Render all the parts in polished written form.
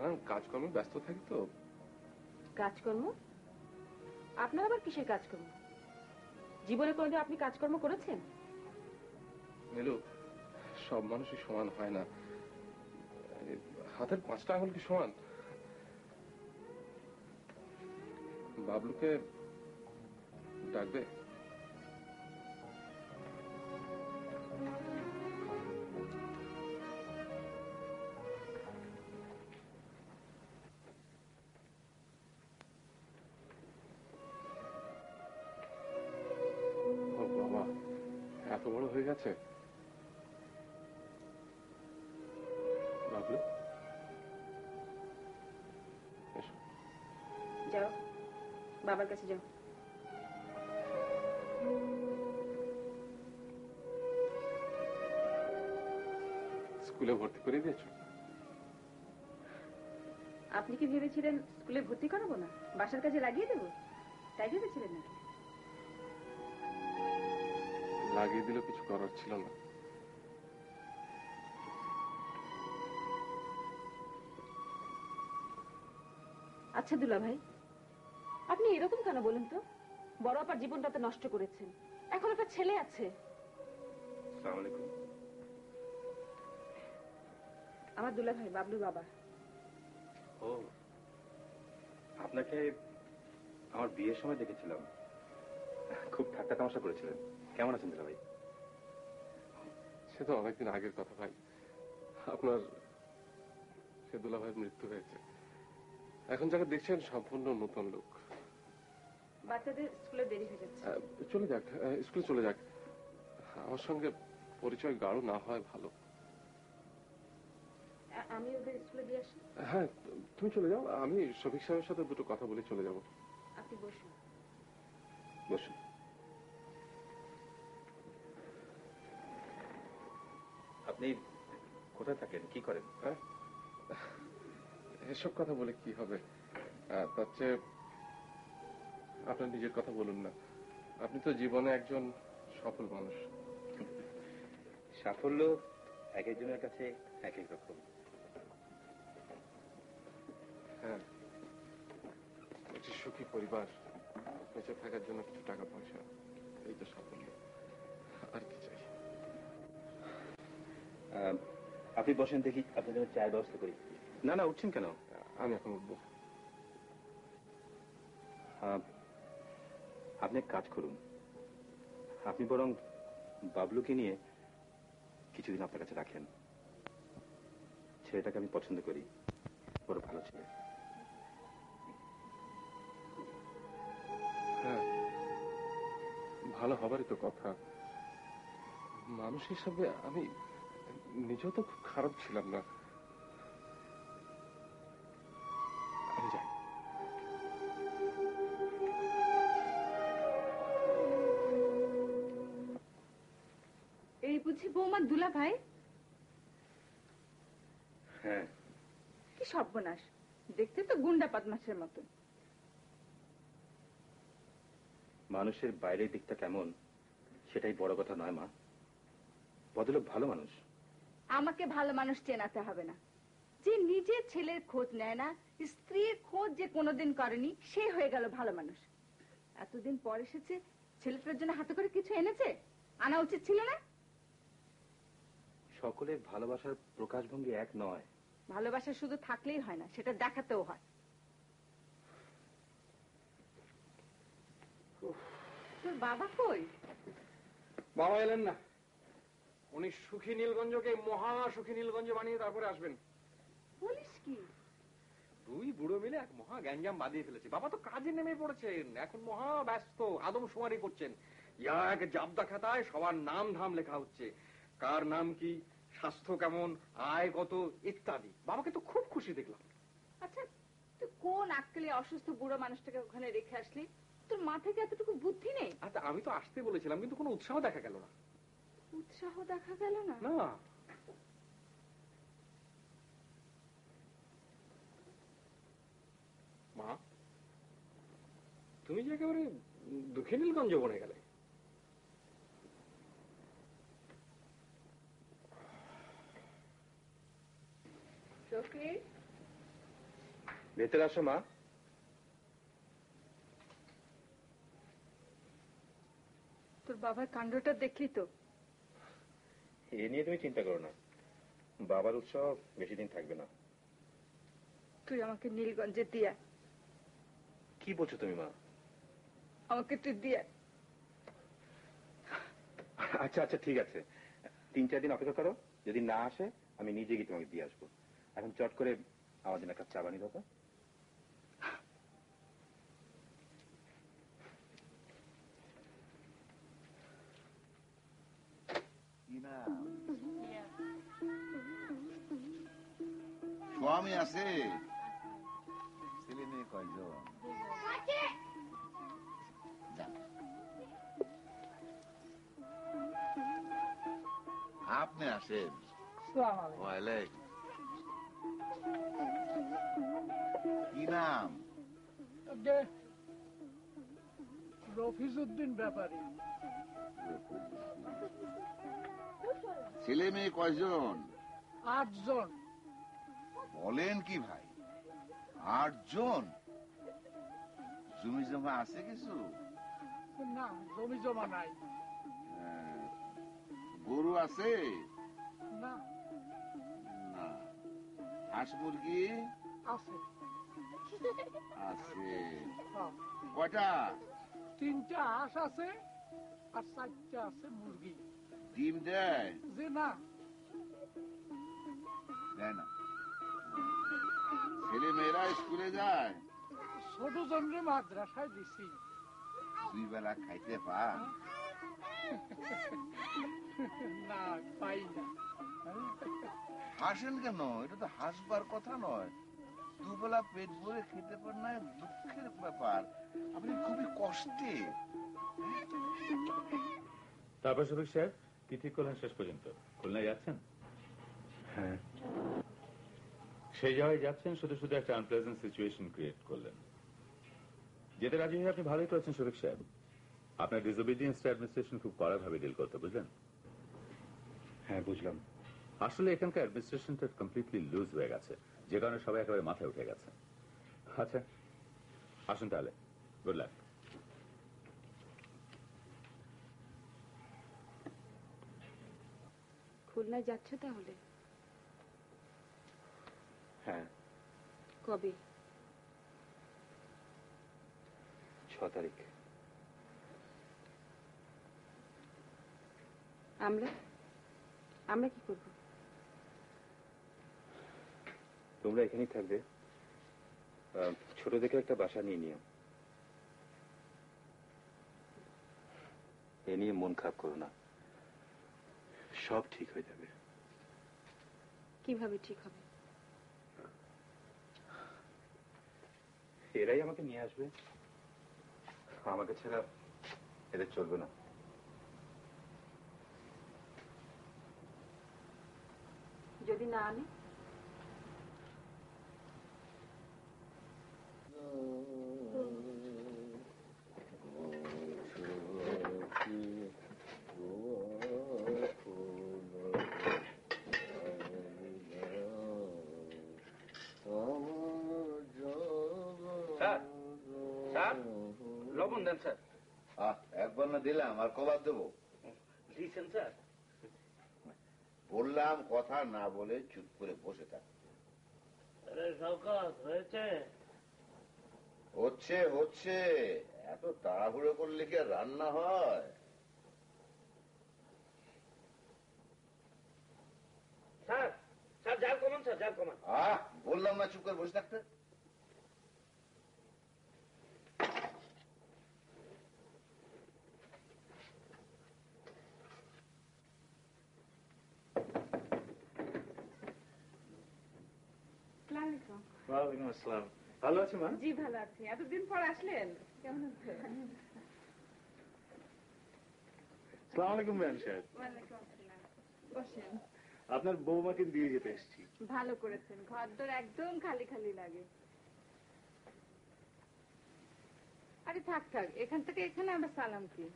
নানান কাজকর্মে ব্যস্ত থাকি তো। কাজকর্ম? আপনার আবার কিসের কাজকর্ম? জীবনে কোনোদিন আপনি কাজকর্ম করেছেন? নীলু, সব মানুষই সমান হয় না। হাতের 5টা আঙুল কি সমান? বাবলুকে ডাকবে? বাবা, এত বড় হয়ে গেছে। বাবলু, এসো। যাও, বাবার কাছে যাও। স্কুলে ভর্তি করে দিয়েছো? আপনি কি ভেবেছিলেন স্কুলে ভর্তি করাবো না, বাসার কাজে লাগিয়ে দেবো, তাই ভেবেছিলেন নাকি? লাগিয়ে দিলেও কিছু করার ছিল না। আচ্ছা দুলা ভাই, আপনি এরকম কেন বলেন তো? বড় আপার জীবনটা তো নষ্ট করেছেন, এখন একটা ছেলে আছে। আসসালামু আলাইকুম। আমার দুলা ভাই, বাবলুর বাবা। ও, আপনাকে আমার বিয়ের সময় দেখেছিলাম, খুব ঠাট্টা তামাশা করেছিলেন। কেমন আছেন দুলা ভাই? সে তো অনেকদিন আগের কথা ভাই। আপনার সে দুলা ভাইয়ের মৃত্যু হয়েছে। এখন যাকে দেখছেন সম্পূর্ণ নতুন লোক। বাচ্চাদের স্কুলে দেরি হয়ে যাচ্ছে। চলে যাক, স্কুলে চলে যাক। আমার সঙ্গে পরিচয় গাঢ় না হয় ভালো। আমি ওদের স্কুলে দিয়ে আসি। হ্যাঁ, তুমি চলে যাও, আমি শফিক সাহেবের সাথে দুটো কথা বলে চলে যাব। আপনি বসুন। বসুন। আপনি কোথায় থাকেন, কি করেন? হ্যাঁ, এসব কথা বলে কি হবে? তার চেয়ে আপনার নিজের কথা বলুন না। আপনি তো জীবনে একজন সফল মানুষ। সাফল্য এক একজনের কাছে এক এক রকম। হ্যাঁ, একটি সুখী পরিবার, বেঁচে থাকার জন্য কিছু টাকা পয়সা, এই তো সাফল্য। আর কি চাই? আপনি বসেন, দেখি আপনার জন্য চায়ের ব্যবস্থা করি। না না, উঠছেন কেন? আমি এখন উঠবো। আপনি এক কাজ করুন, আপনি বরং বাবলুকে নিয়ে কিছুদিন আপনার কাছে রাখেন। ছেলেটাকে আমি পছন্দ করি, বড় ভালো ছেলে। হ্যাঁ, ভালো হবারই তো কথা। মানুষ হিসাবে আমি নিজেও তো খুব খারাপ ছিলাম না। আমি যাই। এই বুঝি বৌমার দুলা ভাই? হ্যাঁ। কি সর্বনাশ, দেখতে তো গুন্ডা বদমাশের মতো। মানুষের বাইরের দিকটা কেমন সেটাই বড় কথা নয় মা, ভদ্রলোক ভালো মানুষ। আমাকে ভালো মানুষ চেনাতে হবে না। যে নিজের ছেলের খোঁজ নেয় না, স্ত্রীর খোঁজ যে কোনোদিন করেনি, সে হয়ে গেল ভালো মানুষ। এতদিন পর এসেছে, ছেলেটার জন্য হাতে করে কিছু এনেছে, আনা উচিত ছিল না? সকলের ভালোবাসার প্রকাশভঙ্গি এক নয়। ভালোবাসা শুধু থাকলেই হয় না, সেটা দেখাতেও হয়। তোর বাবা কই? বাবা এলেন না, উনি সুখী নীলগঞ্জকে মহা সুখী নীলগঞ্জ বানিয়ে তারপরে আসবেন। বলিস কি? দুই বুড়ো মিলে এক মহা গ্যাঞ্জাম বাঁধিয়ে ফেলেছে। বাবা তো কাজে নেমে পড়েছেন, এখন মহা ব্যস্ত, আদমশুমারি করছেন। এক জাবদা খাতায় সবার নাম ধাম লেখা হচ্ছে, কার নাম কি, স্বাস্থ্য কেমন, আয় কত ইত্যাদি। বাবাকে তো খুব খুশি দেখলাম। আচ্ছা, তুই কোন আক্কেলে অসুস্থ বুড়ো মানুষটাকে ওখানে রেখে আসলি? তোর মাথায় কি এতটুকু বুদ্ধি নেই? আচ্ছা, আমি তো আসতে বলেছিলাম, কিন্তু কোনো উৎসাহ দেখা গেল না। উৎসাহ দেখা গেল না? না, মা, তুমি যে একেবারে দুঃখী নীলগঞ্জ বনে গেলে। শফিক, ভেতরে আসো মা। তোর বাবার কাণ্ডটা দেখলি তো? এ নিয়ে তুমি চিন্তা করো না, বাবার উৎসব বেশি দিন থাকবে না। তুই আমাকে নীলগঞ্জে দিয়া। কি বলছো তুমি মা? আমাকে তুই দিয়া। আচ্ছা আচ্ছা ঠিক আছে, 3-4 দিন অপেক্ষা করো, যদি না আসে আমি নিজে গিয়ে তোমাকে দিয়ে আসবো। এখন চট করে আমার জন্য একটা চা বানিয়ে দাও তো। স্বামী আছে? ছেলে মেয়ে কয়জন? যান। আপনি আসেন? ওয়ালাইকুম। কি নাম? রফিজউদ্দিন ব্যাপারী। ছেলে মেয়ে কয়জন? 8 জন। বলেন কি ভাই, 8 জন? জমি জমা আছে কিছু? না, জমি জমা নাই। গরু আছে? না। না। হাঁস মুরগি? আছে। আছে। হ্যাঁ। কয়টা? 3টা হাঁস আছে আর 4টা আছে মুরগি। ডিম দেয়? যে না। দেয় না। ছেলে মেয়েরা স্কুলে যায়? ছোট জনরে মাদ্রাসায় দিছি। 2 বেলা খাইতে পান? না, পাই না। হাসেন কেন? এটা তো হাসবার কথা নয়। 2 বেলা পেট ভরে খেতে পার না, দুঃখের ব্যাপার। আপনি খুবই কষ্টে। তারপর শফিক সাহেব কি ঠিক করলেন শেষ পর্যন্ত? খুলনায় যাচ্ছেন? হ্যাঁ। সেই জায়গায় যাচ্ছেন, শুধু শুধু একটা আনপ্লেজেন্ট সিচুয়েশন ক্রিয়েট করলেন। যেতে রাজি হয়ে আপনি ভালোই করেছেন শফিক সাহেব। আপনার ডিসোবিডিয়েন্সটা অ্যাডমিনিস্ট্রেশন খুব কড়াভাবে ডিল করতে, বুঝলেন? হ্যাঁ বুঝলাম। আসলে এখানকার অ্যাডমিনিস্ট্রেশনটা কমপ্লিটলি লুজ হয়ে গেছে, যে কারণে সবাই একেবারে মাথায় উঠে গেছে। আচ্ছা আসুন তাহলে, গুড লাক। খুলনায় যাচ্ছ তাহলে? হ্যাঁ। কবে? 6 তারিখ। আমরা আমরা কি করব? তোমরা এখানেই থাকবে, ছোট দেখে একটা বাসা নিয়ে নিও। এ নিয়ে মন খারাপ করো না, সব ঠিক হয়ে যাবে। কিভাবে ঠিক হবে? এরাই আমাকে নিয়ে আসবে, আমাকে ছাড়া এদের চলবে না। যদি না আনে? লবণ দেন স্যার। একবার না দিলাম, আর কবার দেবো? দিয়েছেন স্যার। বললাম কথা না বলে চুপ করে বসে থাক। হয়েছে? হচ্ছে হচ্ছে, এত তাড়াহুড়ো করলে কি আর রান্না হয়? স্যার স্যার জাল কমান, স্যার জাল কমান। বললাম না চুপ করে বসে থাকতে। ওয়ালাইকুম আসসালাম। ভালো আছি মা? জি ভালো আছি। এতদিন পর আসলেন, কেমন আছেন? আসসালামু আলাইকুম ম্যাম সাহেব। ওয়ালাইকুম আসসালাম। বসেন। আপনার বৌমাকে দিয়ে যেতে এসেছি। ভালো করেছেন, ঘরদোর একদম খালি খালি লাগে। আরে থাক থাক, এখান থেকে এখানে আবার সালাম কি?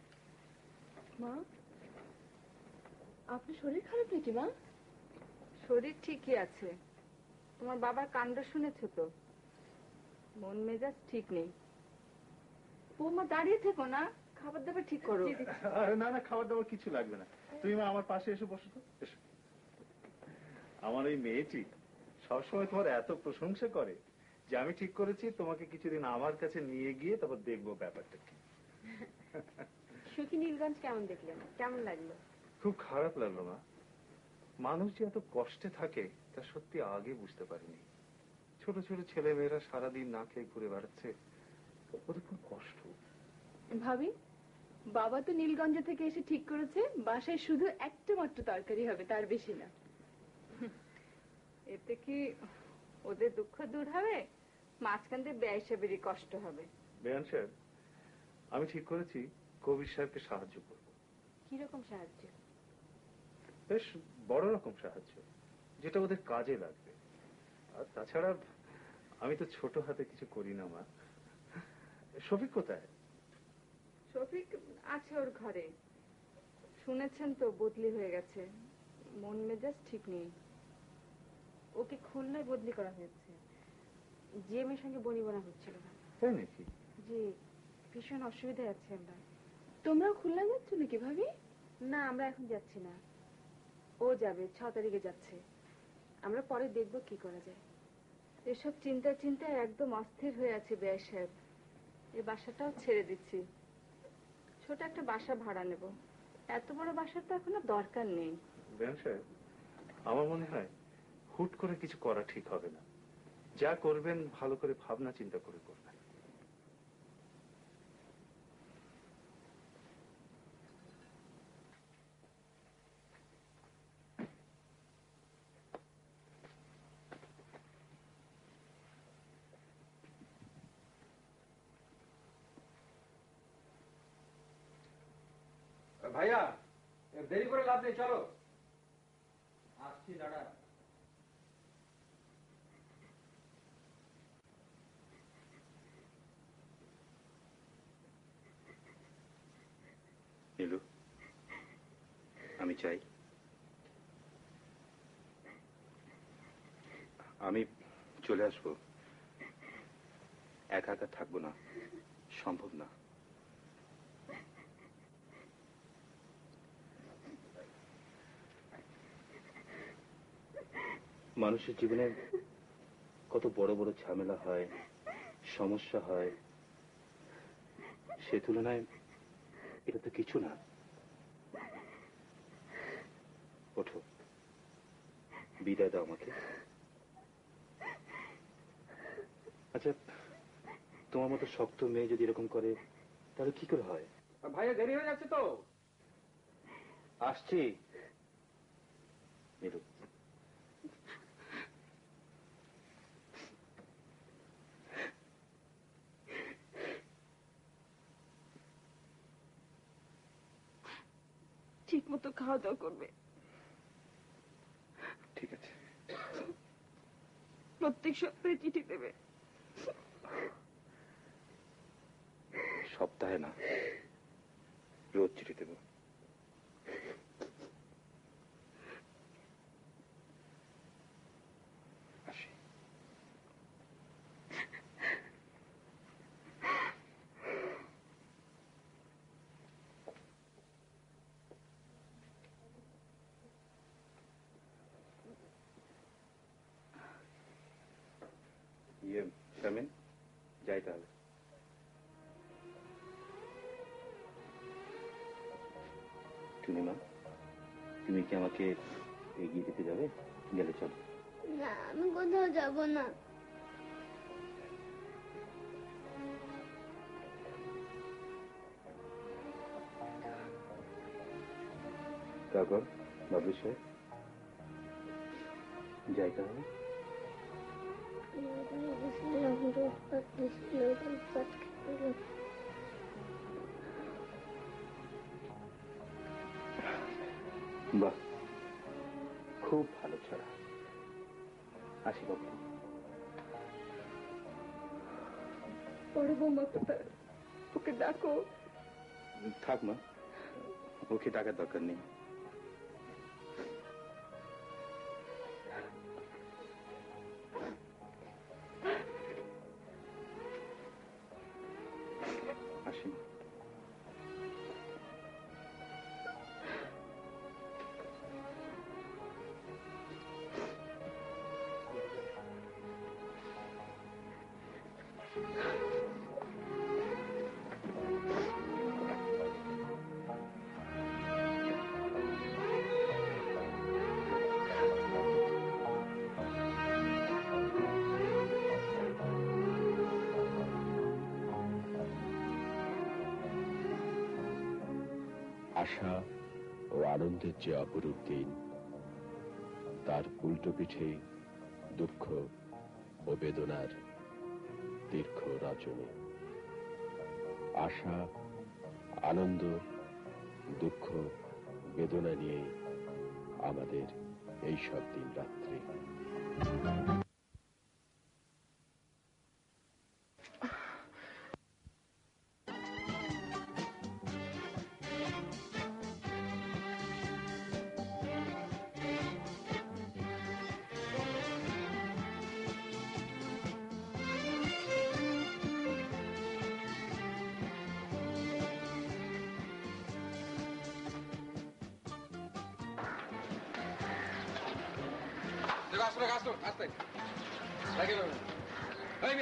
মা, আপনার শরীর খারাপ নাকি মা? শরীর ঠিকই আছে। তোমার বাবার কাণ্ড শুনেছো তো? মন মেজাজ ঠিক নেই। বৌমা দাঁড়িয়ে থেকো না, খাবার দাবার ঠিক করো। আরে না না, খাবার দাবার কিছু লাগবে না। তুমি মা আমার পাশে এসে বসো তো, এসো। আমার এই মেয়েটি সবসময় তোমার এত প্রশংসা করে যে আমি ঠিক করেছি তোমাকে কিছুদিন আমার কাছে নিয়ে গিয়ে তারপর দেখবো ব্যাপারটা কি। সুখী নীলগঞ্জ কেমন দেখলেন? কেমন লাগলো? খুব খারাপ লাগলো মা। মানুষ যে এত কষ্টে থাকে তা সত্যি আগে বুঝতে পারিনি। ছোট ছোট ছেলে মেয়েরা সারাদিন না খেয়ে ঘুরে বেড়াচ্ছে, ওদের খুব কষ্ট। ভাবি, বাবা তো নীলগঞ্জ থেকে এসে ঠিক করেছে বাসায় শুধু একটা মাত্র তরকারি হবে, তার বেশি না। এতে কি ওদের দুঃখ দূর হবে? মাঝখান দিয়ে ব্যয় সাহেবেরই কষ্ট হবে। বেয়ান সাহেব, আমি ঠিক করেছি কবির সাহেবকে সাহায্য করব। কিরকম সাহায্য? বেশ বড় রকম সাহায্য, যেটা ওদের কাজে লাগবে। আর তাছাড়া আমি তো ছোট হাতে কিছু করি না মা। শফিক কোথায়? শফিক আছে ওর ঘরে। শুনেছেন তো বদলি হয়ে গেছে, মন মেজাজ ঠিক নেই। ওকে খুলনায় বদলি করা হয়েছে। যে মেয়ের সঙ্গে বনিবনা হচ্ছিল না। তাই নাকি? জি, ভীষণ অসুবিধায় আছি আমরা। তোমরাও খুলনা যাচ্ছ নাকি ভাবি? না, আমরা এখন যাচ্ছি না। ও যাবে, 6 তারিখে যাচ্ছে। আমরা পরে দেখবো কি করা যায়। এসব চিন্তায় একদম অস্থির হয়ে আছে ব্যয় সাহেব। এই বাসাটাও ছেড়ে দিচ্ছি। ছোট একটা বাসা ভাড়া নেব। এত বড় বাসার তো এখনো দরকার নেই। বেয়ান সাহেব, আমার মনে হয় হুট করে কিছু করা ঠিক হবে না। যা করবেন ভালো করে ভাবনা চিন্তা করে করবেন। ভাইয়া, দেরি করে লাভ নেই, চলো। আসছি, দাঁড়া। নীলু, আমি চাই আমি চলে আসবো। একা একা থাকবো না, সম্ভব না। মানুষের জীবনে কত বড় বড় ঝামেলা হয়, সমস্যা হয়, সে তুলনায় এটা তো কিছু না। ওঠো, বিদায় দাও আমাকে। আচ্ছা, তোমার মতো শক্ত মেয়ে যদি এরকম করে তাহলে কি করে হয়? ভাইয়া দেরি হয়ে যাচ্ছে তো। আসছি নীলু। ঠিক মতো খাওয়া দাওয়া করবে। ঠিক আছে। প্রত্যেক সপ্তাহে চিঠি দেবে। সপ্তাহে না, রোজ চিঠি দেব। আসি। শামিন, যাই তাহলে। টুনিমা, তুমি কি আমাকে এগিয়ে দিতে যাবে? গেলে চলো। না, আমি কোথাও যাব না। তারপর বাবু সাহেব, যাই তাহলে। বাহ, খুব ভালো ছড়া। আসি বাবু। বড় বৌমা কোথায়? ওকে ডাকো। থাক মা, ওকে টাকার দরকার নেই। আশা ও আনন্দের যে অপরূপ দিন, তার উল্টো পিঠে দুঃখ ও বেদনার দীর্ঘ রজনী। আশা, আনন্দ, দুঃখ, বেদনা নিয়ে আমাদের এই সব দিন রাত্রি।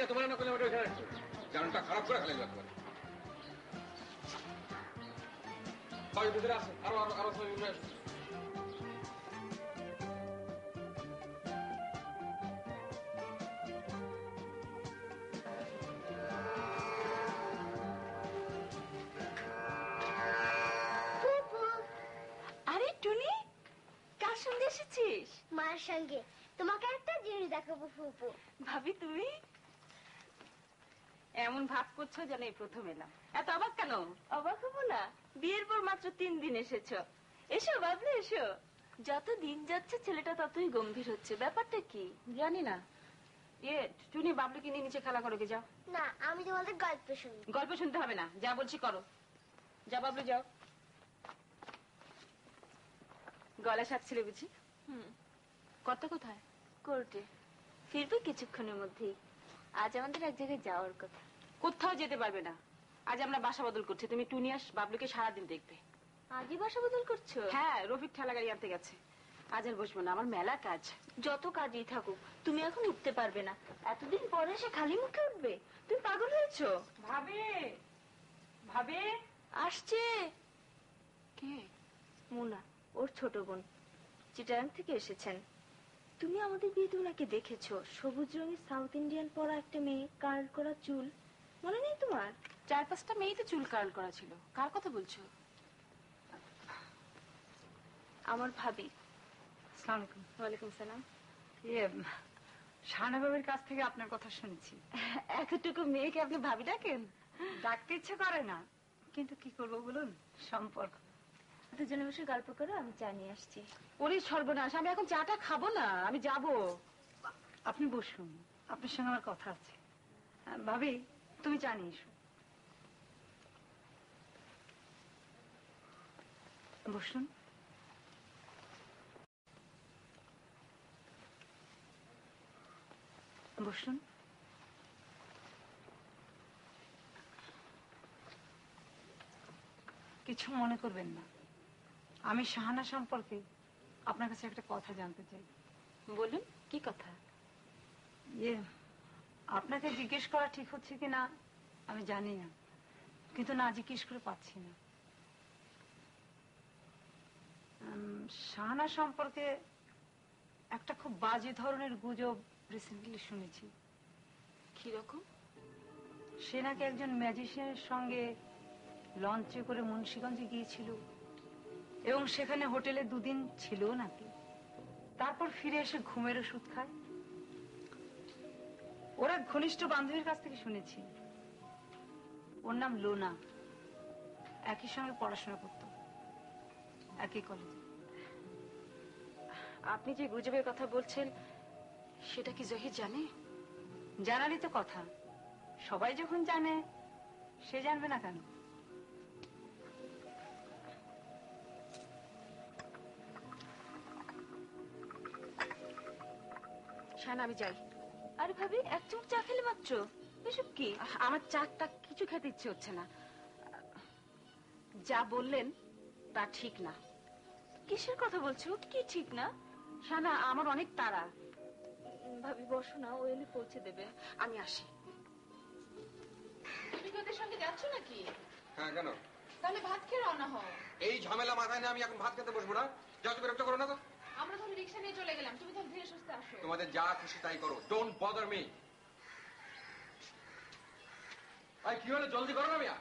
তোমার না করলে ওটা ওখানে রাখছো, জানটা খারাপ করে ফেলে যাবে। ভিতরে আসো, আরো আরো আরো সবাই উঠে আসো। আরে টুনি, কার সঙ্গে এসেছিস? মার সঙ্গে। তোমাকে একটা জিনিস দেখাবো ফুপু। ভাবি তুমি এমন ভাব করছো যেন এই প্রথম এলাম। এত অবাক কেন? অবাক হবো না, বিয়ের পর মাত্র 3 দিন এসেছো। এসো বাবলু এসো। যত দিন যাচ্ছে ছেলেটা ততই গম্ভীর হচ্ছে, ব্যাপারটা কি জানি না। টুনি বাবলুকে নিয়ে নিচে খেলা করো, যাও। না, আমি তোমাদের গল্প শুনি। গল্প শুনতে হবে না, যা বলছি করো। যা বাবলু যাও। গলা সাজছিলে বুঝি? কত কোথায়? কোর্টে। ফিরবে কিছুক্ষণের মধ্যেই। আজ আমাদের এক জায়গায় যাওয়ার কথা। কোথাও যেতে পারবে না, আজ আমরা বাসা বদল করছি। তুমি টুনি আর বাবলুকে সারাদিন দেখবে। আজই বাসা বদল করছো? হ্যাঁ, রফিক ঠেলা গাড়ি আনতে গেছে। আজ আর বসবো না, আমার মেলা কাজ। যত কাজই থাকুক তুমি এখন উঠতে পারবে না। এতদিন পরে সে খালি মুখে উঠবে? তুমি পাগল হয়েছো? ভাবে ভাবে আসছে। কে? মুনা, ওর ছোট বোন। চিটাগাং থেকে এসেছেন। তুমি আমাদের বিয়েতে ওনাকে দেখেছো? সবুজ রঙের সাউথ ইন্ডিয়ান পরা একটা মেয়ে, কার্ল করা চুল, মনে নেই তোমার? 4-5টা মেয়েতে চুল কার্ল করা ছিল। কার কথা বলছো? আমার ভাবি। আসসালামু আলাইকুম। ওয়ালাইকুম সালাম। শাহানা বাবির কাছ থেকে আপনার কথা শুনেছি। এতটুকু মেয়েকে আপনি ভাবি ডাকেন? ডাকতে ইচ্ছে করে না, কিন্তু কি করবো বলুন, সম্পর্ক। দুজনে বসে গল্প করো, আমি চা নিয়ে আসছি। ওরে সর্বনাশ, আমি এখন চাটা খাবো না, আমি যাব। আপনি বসুন, আপনার সঙ্গে আমার কথা আছে। ভাবি, তুমি চা নিয়ে এসো। বসুন। বসুন। কিছু মনে করবেন না, আমি শাহানা সম্পর্কে আপনার কাছে একটা কথা জানতে চাই। বলুন, কি কথা? আপনাকে জিজ্ঞেস করা ঠিক হচ্ছে কিনা আমি জানি না, কিন্তু না জিজ্ঞেস করে পাচ্ছি না। শাহানা সম্পর্কে একটা খুব বাজে ধরনের গুজব রিসেন্টলি শুনেছি। কিরকম? সে নাকি একজন ম্যাজিশিয়ানের সঙ্গে লঞ্চে করে মুন্সিগঞ্জে গিয়েছিল এবং সেখানে হোটেলে 2 দিন ছিল নাকি। তারপর ফিরে এসে ঘুমের ওষুধ খায়। ওরা ঘনিষ্ঠ বান্ধবীর কাছ থেকে শুনেছি। ওর নাম লোনা, একই সঙ্গে পড়াশোনা করত, একই কলেজে। আপনি যে গুজবের কথা বলছেন সেটা কি জহির জানে? জানারই তো কথা, সবাই যখন জানে সে জানবে না কেন? শাহানা, আমি যাই। আরে ভাবি, 1 চামচ চা খেলে মাত্র, এসব কি? আমার চাটা কিছু খেতে ইচ্ছে হচ্ছে না। যা বললেন তা ঠিক না। কিসের কথা বলছো? কি ঠিক না? শাহানা, আমার অনেক তাড়া। ভাবি বসো না, ও এলে পৌঁছে দেবে। আমি আসি। তুমি কি ওদের সঙ্গে যাচ্ছ নাকি? হ্যাঁ, কেন? তাহলে ভাত খেয়ে রওনা হও। এই ঝামেলা মাথায় নিয়ে আমি এখন ভাত খেতে বসবো না। যাও, বিরক্ত করো না তো। আমরা তাহলে রিক্সা নিয়ে চলে গেলাম, তুমি তাহলে ধীরে সুস্থে আসো। তোমাদের যা খুশি তাই করো, ডোন্ট বদার মি। কি হলো, জলদি করো না মিয়া।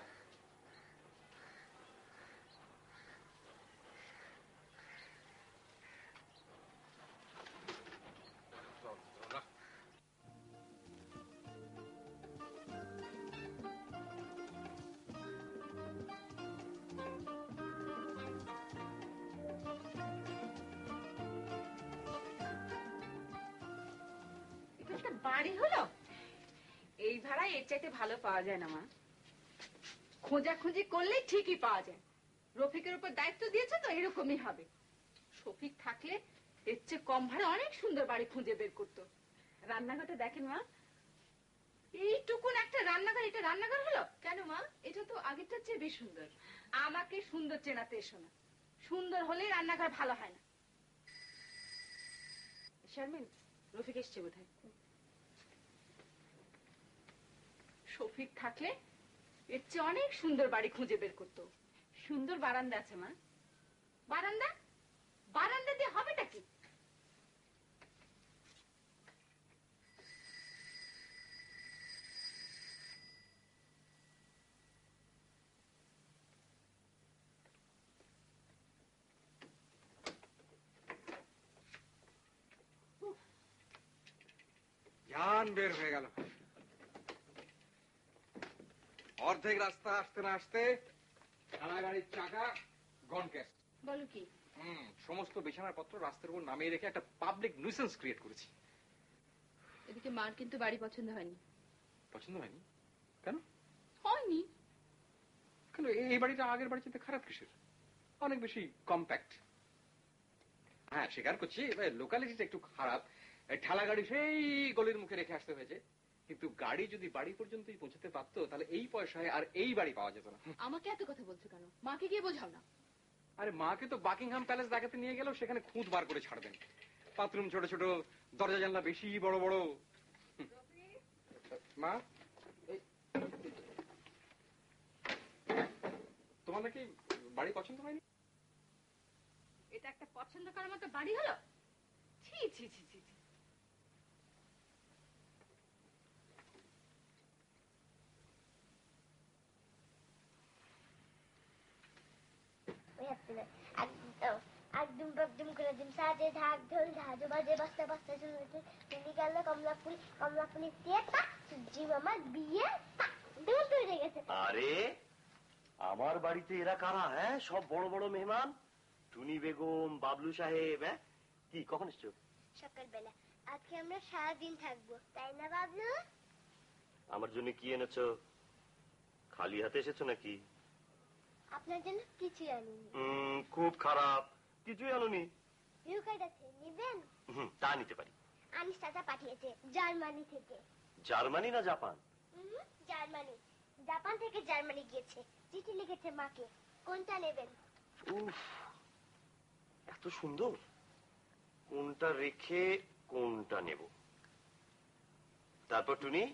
বাড়ি হলো? এই ভাড়া এর চাইতে ভালো পাওয়া যায় না মা। খোঁজাখুঁজি করলে ঠিকই পাওয়া যায়। রফিকের উপর দায়িত্ব দিয়েছে তো এরকমই হবে। শফিক থাকলে এর চেয়ে কম ভাড়া অনেক সুন্দর বাড়ি খুঁজে বের করতো। রান্নাঘরটা দেখেন মা। এইটুকুন একটা রান্নাঘর, এটা রান্নাঘর হলো? কেন মা, এটা তো আগেরটার চেয়ে বেশ সুন্দর। আমাকে সুন্দর চেনাতে এসো না। সুন্দর হলে রান্নাঘর ভালো হয় না। শারমিন, রফিক এসছে বোধহয়। শফিক থাকলে এর চেয়ে অনেক সুন্দর বাড়ি খুঁজে বের করতো। সুন্দর বারান্দা আছে মা। বারান্দা? বারান্দা দিয়ে হবেটা কি? জান বের হয়ে গেল। অর্ধেক রাস্তা আসতে না আসতে ঠেলা গাড়ির চাকা গনকেস। বলো কি? সমস্ত বিছানার পত্র রাস্তার উপর নামিয়ে রেখে একটা পাবলিক নিউসেন্স ক্রিয়েট করেছি। এদিকে মার কিন্তু বাড়ি পছন্দ হয়নি। পছন্দ হয়নি? কেন হয়নি? কেন, এই বাড়িটা আগের বাড়ির চেয়ে খারাপ কিসের? অনেক বেশি কম্প্যাক্ট। হ্যাঁ স্বীকার করছি লোকালিটিটা একটু খারাপ। ঠেলা গাড়ি সেই গলির মুখে রেখে আসতে হয়েছে, কিন্তু গাড়ি যদি বাড়ি পর্যন্তই পৌঁছতে পারতো তাহলে এই পয়সায় আর এই বাড়ি পাওয়া যেত না। আমাকে এত কথা বলছো কেন? মাকে গিয়ে বোঝাও না। আরে মাকে তো বাকিংহাম প্যালেস দেখাতে নিয়ে গেলেও সেখানে খুঁত বার করে ছাড়বেন। বাথরুম ছোট ছোট, দরজা জানলা বেশি বড় বড়। মা, তোমার নাকি বাড়ি পছন্দ হয়নি? এটা একটা পছন্দ করার মতো বাড়ি হলো? ছি ছি ছি ছি। একদম বকদম করে দিন সাজে ঢাক ঢোল ঢাজু বাজে বস্তা বস্তা শুনতে তিনি গেল কমলা ফুল দিয়ে সুজি মামার বিয়ে দূর হয়ে গেছে। আরে আমার বাড়িতে এরা কারা? হ্যাঁ, সব বড় বড় মেহমান। টুনি বেগম, বাবলু সাহেব। হ্যাঁ, কি কখন এসছো? সকালবেলা। আজকে আমরা সারাদিন থাকবো, তাই না বাবলু? আমার জন্য কি এনেছো? খালি হাতে এসেছো নাকি? আপনার জন্য কিছু আনিনি। খুব খারাপ, কিছুই আনোনি। ভিউ কার্ড আছে, নিবেন? তা নিতে পারি। আনিস চাচা পাঠিয়েছে জার্মানি থেকে। জার্মানি না জাপান? জার্মানি। জাপান থেকে জার্মানি গিয়েছে, চিঠি লিখেছে মাকে। কোনটা নেবেন? উফ, এত সুন্দর। কোনটা রেখে কোনটা নেব? তারপর টুনি,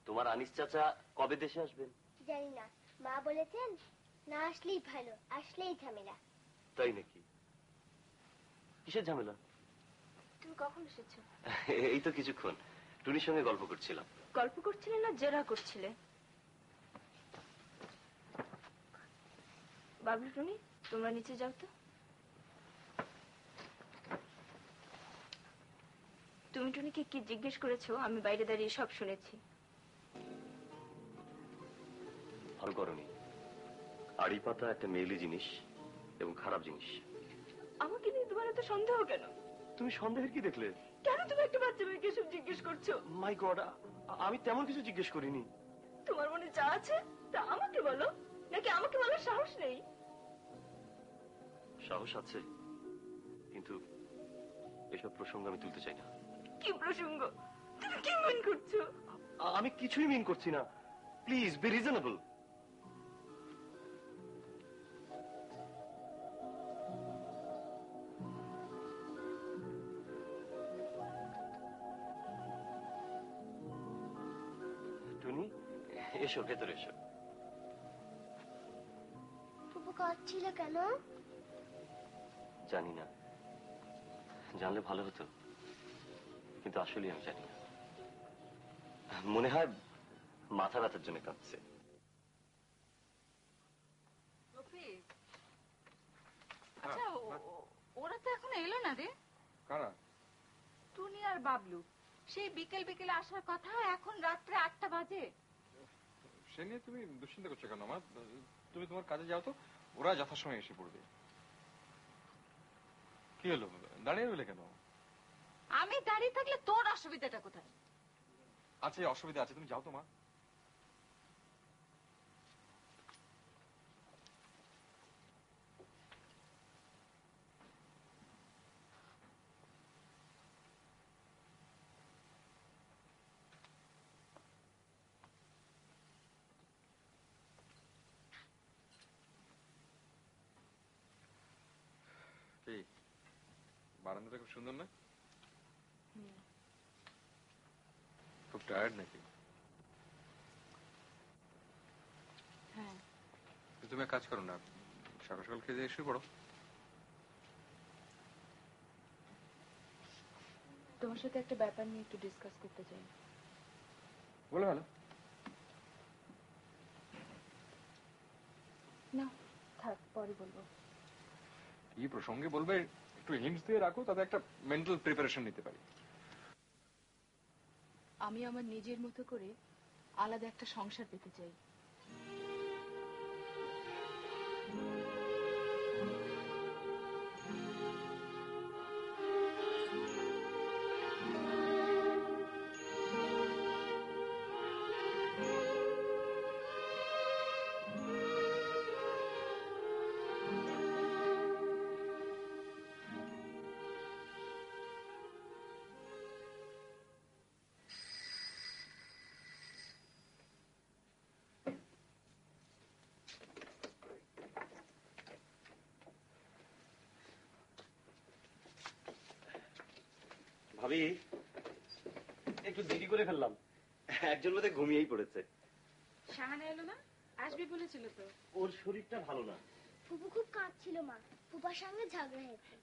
তোমার আনিস চাচা কবে দেশে আসবেন? জানি না, মা বলেছেন না আসলেই ভালো, আসলেই ঝামেলা। তাই নাকি? কিসের ঝামেলা? তুমি কখন এসেছো? এই তো কিছুক্ষণ। টুনির সঙ্গে গল্প করছিলাম। গল্প করছিলে না জেরা করছিলে? বাবলু, টুনি, তোমরা নিচে যাও তো। তুমি টুনিকে কি জিজ্ঞেস করেছো? আমি বাইরে দাঁড়িয়ে সব শুনেছি। ভালো করনি। আড়ি পাতা একটা মেয়েলি জিনিস এবং খারাপ জিনিস। আমাকে নিয়ে তোমার এত সন্দেহ কেন? তুমি সন্দেহের কি দেখলে? কেন তুমি একটা বাচ্চা মেয়েকে সব জিজ্ঞেস করছো? মাই গড, আমি তেমন কিছু জিজ্ঞেস করিনি। তোমার মনে যা আছে তা আমাকে বলো, নাকি আমাকে বলার সাহস নেই? সাহস আছে, কিন্তু এসব প্রসঙ্গ আমি তুলতে চাই না। কি প্রসঙ্গ? তুমি কি মিন করছো? আমি কিছুই মিন করছি না। Please be reasonable. টুনি, এসো, ভেতরে এসো। ফুপু কাঁদছিল কেন? জানি না, জানলে ভালো হতো, কিন্তু আসলে আমি জানি না। মনে হয় মাথা ব্যথার জন্য কাঁদছে। আচ্ছা, ওরা তো এখনো এলো না রে। কারা? টুনি আর বাবলু। সেই বিকেল বিকেলে আসার কথা, এখন রাত্রে 8টা বাজে। সে নিয়ে তুমি দুশ্চিন্তা করছো কেন মা? তুমি তোমার কাজে যাও তো, ওরা যথাসময়ে এসে পড়বে। কি হলো, দাঁড়িয়ে রইলে কেন? আমি দাঁড়িয়ে থাকলে তোর অসুবিধাটা কোথায়? আছে, অসুবিধা আছে, তুমি যাও তো মা। কি বারান্দাটা খুব সুন্দর না? খুব টায়ার্ড নাকি? হ্যাঁ। তুমি এক কাজ করো না, সকাল সকাল খেয়ে দিয়ে শুয়ে পড়ো। তোমার সাথে একটা ব্যাপার নিয়ে একটু ডিসকাস করতে চাই। বলে ভালো। না থাক, পরে বলবো। কি প্রসঙ্গে বলবে একটু হিন্টস দিয়ে রাখো, তাতে একটা মেন্টাল প্রিপারেশন নিতে পারি। আমি আমার নিজের মতো করে আলাদা একটা সংসার পেতে চাই। ভাবি, একটু দেরি করে ফেললাম, একজন বোধহয় ঘুমিয়েই পড়েছে। শাহানা এলো না? আসবে বলেছিল তো। ওর শরীরটা ভালো না। ফুপু খুব কাঁদছিল মা, ফুপার সঙ্গে ঝগড়া হয়েছে।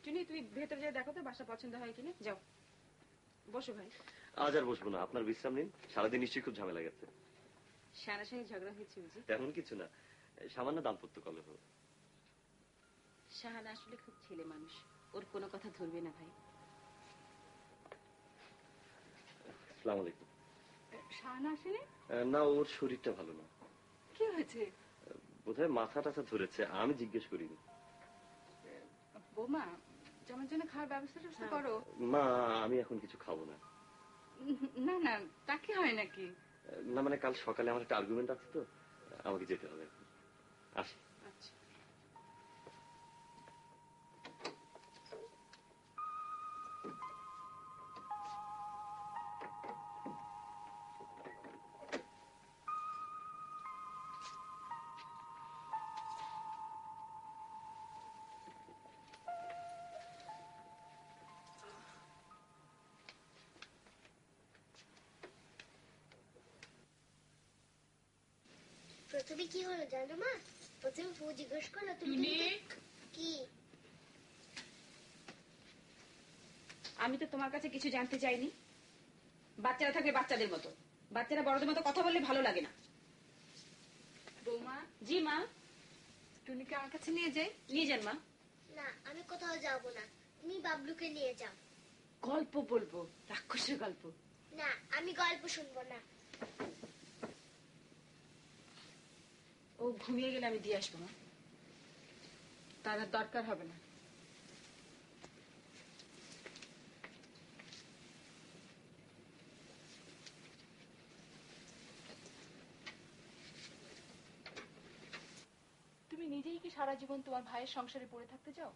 চুনি, তুমি ভেতরে যা দেখো তো বাসা পছন্দ হয় কিনা। যাও বসো ভাই। আজ আর বসবো না, আপনার বিশ্রাম নিন। সারাদিন নিশ্চয়ই খুব ঝামেলা গেছে। শাহানার সঙ্গে ঝগড়া হয়েছে বুঝি? তেমন কিছু না, সামান্য দাম্পত্য কলহ। শাহানা আসলে খুব ছেলে মানুষ, ওর কোনো কথা ধরবে না ভাই। আসসালামু আলাইকুম। শাহানা আসেনি? না, ওর শরীরটা ভালো না। কি হয়েছে? বোধহয় মাথা টাথা ধরেছে, আমি জিজ্ঞেস করিনি। বৌমা, আমার জন্য খাওয়ার ব্যবস্থা করো। মা, আমি এখন কিছু খাবো না। না না, তা কি হয় নাকি? না মানে কাল সকালে আমার একটা আর্গুমেন্ট আছে তো, আমাকে যেতে হবে। আসি। আচ্ছা। প্রথমে কি হলো জানো মা? প্রথমে ফুপু জিজ্ঞেস করলো তুমি কি। আমি তো তোমার কাছে কিছু জানতে চাইনি। বাচ্চারা থাকবে বাচ্চাদের মতো, বাচ্চারা বড়দের মতো কথা বললে ভালো লাগে না। বৌমা। জি মা। টুনিকে আমার কাছে নিয়ে যাই। নিয়ে যান মা। না, আমি কোথাও যাব না, তুমি বাবলুকে নিয়ে যাও। গল্প বলবো, রাক্ষসের গল্প। না, আমি গল্প শুনবো না। ও ঘুমিয়ে গেলে আমি দিয়ে আসবো না, তার আর দরকার হবে না। তুমি নিজেই কি সারা জীবন তোমার ভাইয়ের সংসারে পড়ে থাকতে চাও?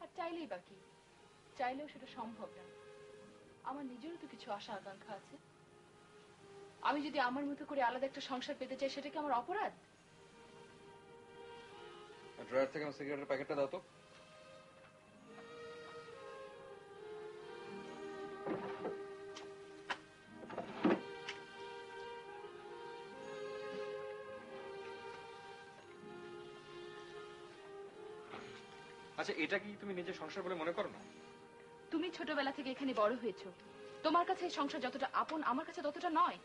আর চাইলেই বাকি, চাইলেও সেটা সম্ভব না। আমার নিজেরও তো কিছু আশা আকাঙ্ক্ষা আছে। আমি যদি আমার মতো করে আলাদা একটা সংসার পেতে চাই, সেটা কি আমার অপরাধ? ড্রয়ার থেকে আমার সিগারেটের প্যাকেটটা দাও তো। আচ্ছা, এটা কি তুমি নিজের সংসার বলে মনে করো না? তুমি ছোটবেলা থেকে এখানে বড় হয়েছো, তোমার কাছে এই সংসার যতটা আপন, আমার কাছে ততটা নয়।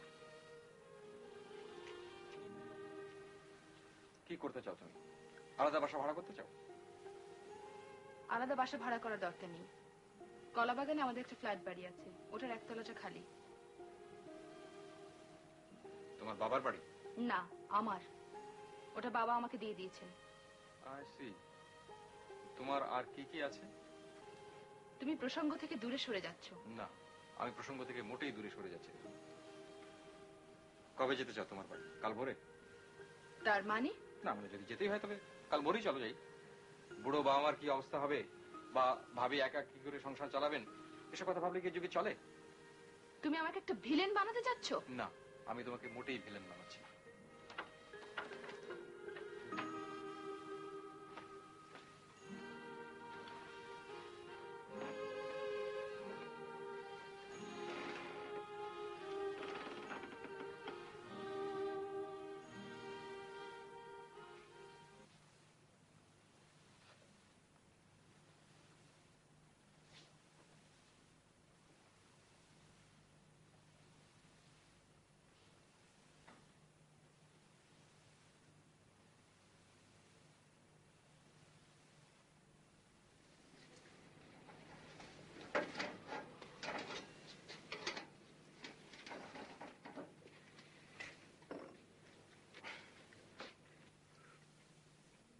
কি করতে চাও তুমি? আলাদা বাসা ভাড়া করতে চাও? আলাদা বাসা ভাড়া করার দরকার নেই। কলাবাগানে আমাদের একটা ফ্ল্যাট বাড়ি আছে, ওটার একতলাটা খালি। তোমার বাবার বাড়ি? না, আমার। ওটা বাবা আমাকে দিয়ে দিয়েছেন। I see. তোমার আর কি কি আছে? তুমি প্রসঙ্গ থেকে দূরে সরে যাচ্ছ। না, আমি প্রসঙ্গ থেকে মোটেই দূরে সরে যাচ্ছি না। কবে যেতে চাও তোমার বাড়ি? কাল ভোরে? তার মানে? না মানে যদি যেতেই হয় তবে কাল ভোরেই চলো যাই। বুড়ো বাবা মার কি অবস্থা হবে, বা ভাবি একা কি করে সংসার চালাবেন, এসব কথা ভাবলে কি যুগে চলে? তুমি আমাকে একটা ভিলেন বানাতে চাচ্ছ? না, আমি তোমাকে মোটেই ভিলেন বানাচ্ছি না।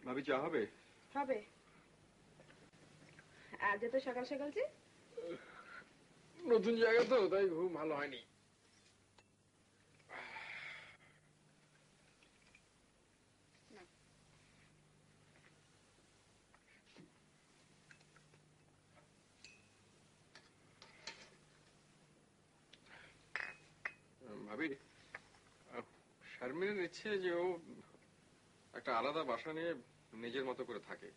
ভাবি চা হবে? হবে। আজ এত সকাল সকাল যে? নতুন জায়গা তো, তাই ঘুম ভালো হয়নি। ভাবি, শারমিনের ইচ্ছে যে ও একটা আলাদা বাসা নিয়ে নিজের মতো করে থাকে।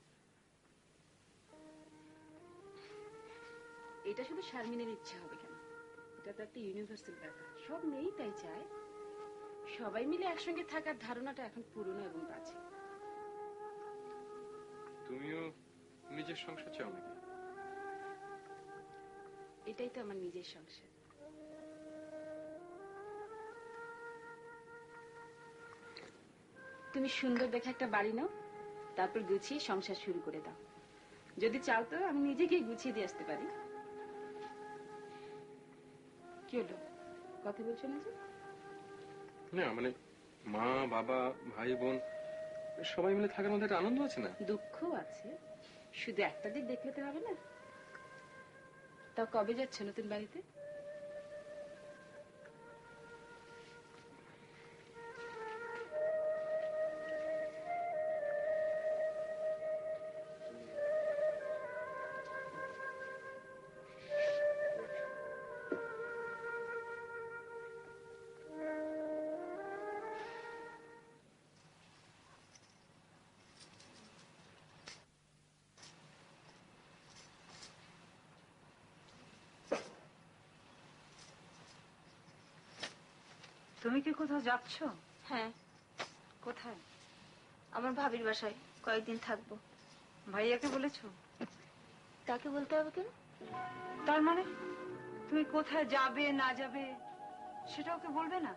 এটা শুধু শারমিনের ইচ্ছা হবে কেন? এটা তো একটা ইউনিভার্সাল ব্যাপার, সব মেয়েই তাই চায়। সবাই মিলে একসঙ্গে থাকার ধারণাটা এখন পুরনো এবং বাজে। তুমিও নিজের সংসার চাও নাকি? এটাই তো আমার নিজের সংসার। তুমি সুন্দর দেখে একটা বাড়ি নাও, তারপর গুছিয়ে সংসার শুরু করে দাও। যদি চাও তো আমি নিজেকেই গুছিয়ে দিয়ে আসতে পারি। কি হলো, কথা বলছো না যে? না মানে মা বাবা ভাই বোন সবাই মিলে থাকার মধ্যে একটা আনন্দ আছে না? দুঃখও আছে, শুধু একটা দিক দেখলে তো হবে না। তাও কবে যাচ্ছে নতুন বাড়িতে? তুমি কি কোথাও যাচ্ছ? হ্যাঁ। কোথায়? আমার ভাবির বাসায় কয়েকদিন থাকবো। ভাইয়াকে বলেছো? তাকে বলতে হবে কেন? তার মানে তুমি কোথায় যাবে না যাবে সেটা ওকে বলবে না?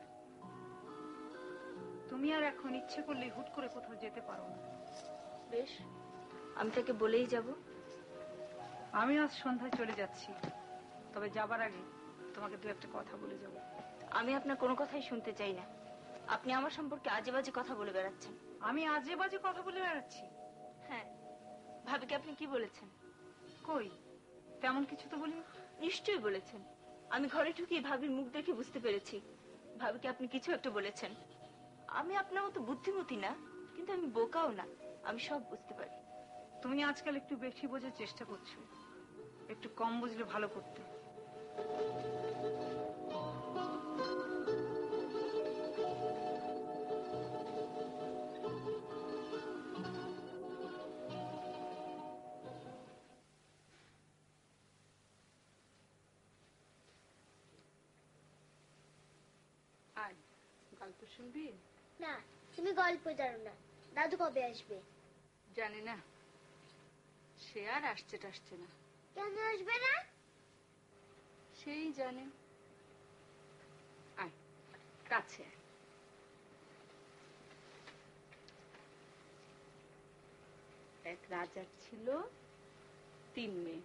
তুমি আর এখন ইচ্ছে করলে হুট করে কোথাও যেতে পারো না। বেশ, আমি তাকে বলেই যাব। আমি আজ সন্ধ্যায় চলে যাচ্ছি, তবে যাবার আগে তোমাকে দু একটা কথা বলে যাব। আমি আপনার কোনো কথাই শুনতে চাই না। আপনি আমার সম্পর্কে আজে বাজে কথা বলে বেড়াচ্ছেন। আমি আজে বাজে কথা বলে বেড়াচ্ছি? হ্যাঁ। ভাবিকে আপনি কি বলেছেন? কই, তেমন কিছু তো বলি। নিশ্চয়ই বলেছেন। আমি ঘরে ঢুকিয়ে ভাবির মুখ দেখে বুঝতে পেরেছি ভাবিকে আপনি কিছু একটা বলেছেন। আমি আপনার মতো বুদ্ধিমতী না, কিন্তু আমি বোকাও না, আমি সব বুঝতে পারি। তুমি আজকাল একটু বেশি বোঝার চেষ্টা করছো, একটু কম বুঝলে ভালো করতে। গল্প শুনবি? না, তুমি গল্প জানো না। দাদু কবে আসবে? জানি না, সে আর আসছে টাসছে না। কেন আসবে না? সেই জানে। আয় কাছে। এক রাজার ছিল 3 মেয়ে।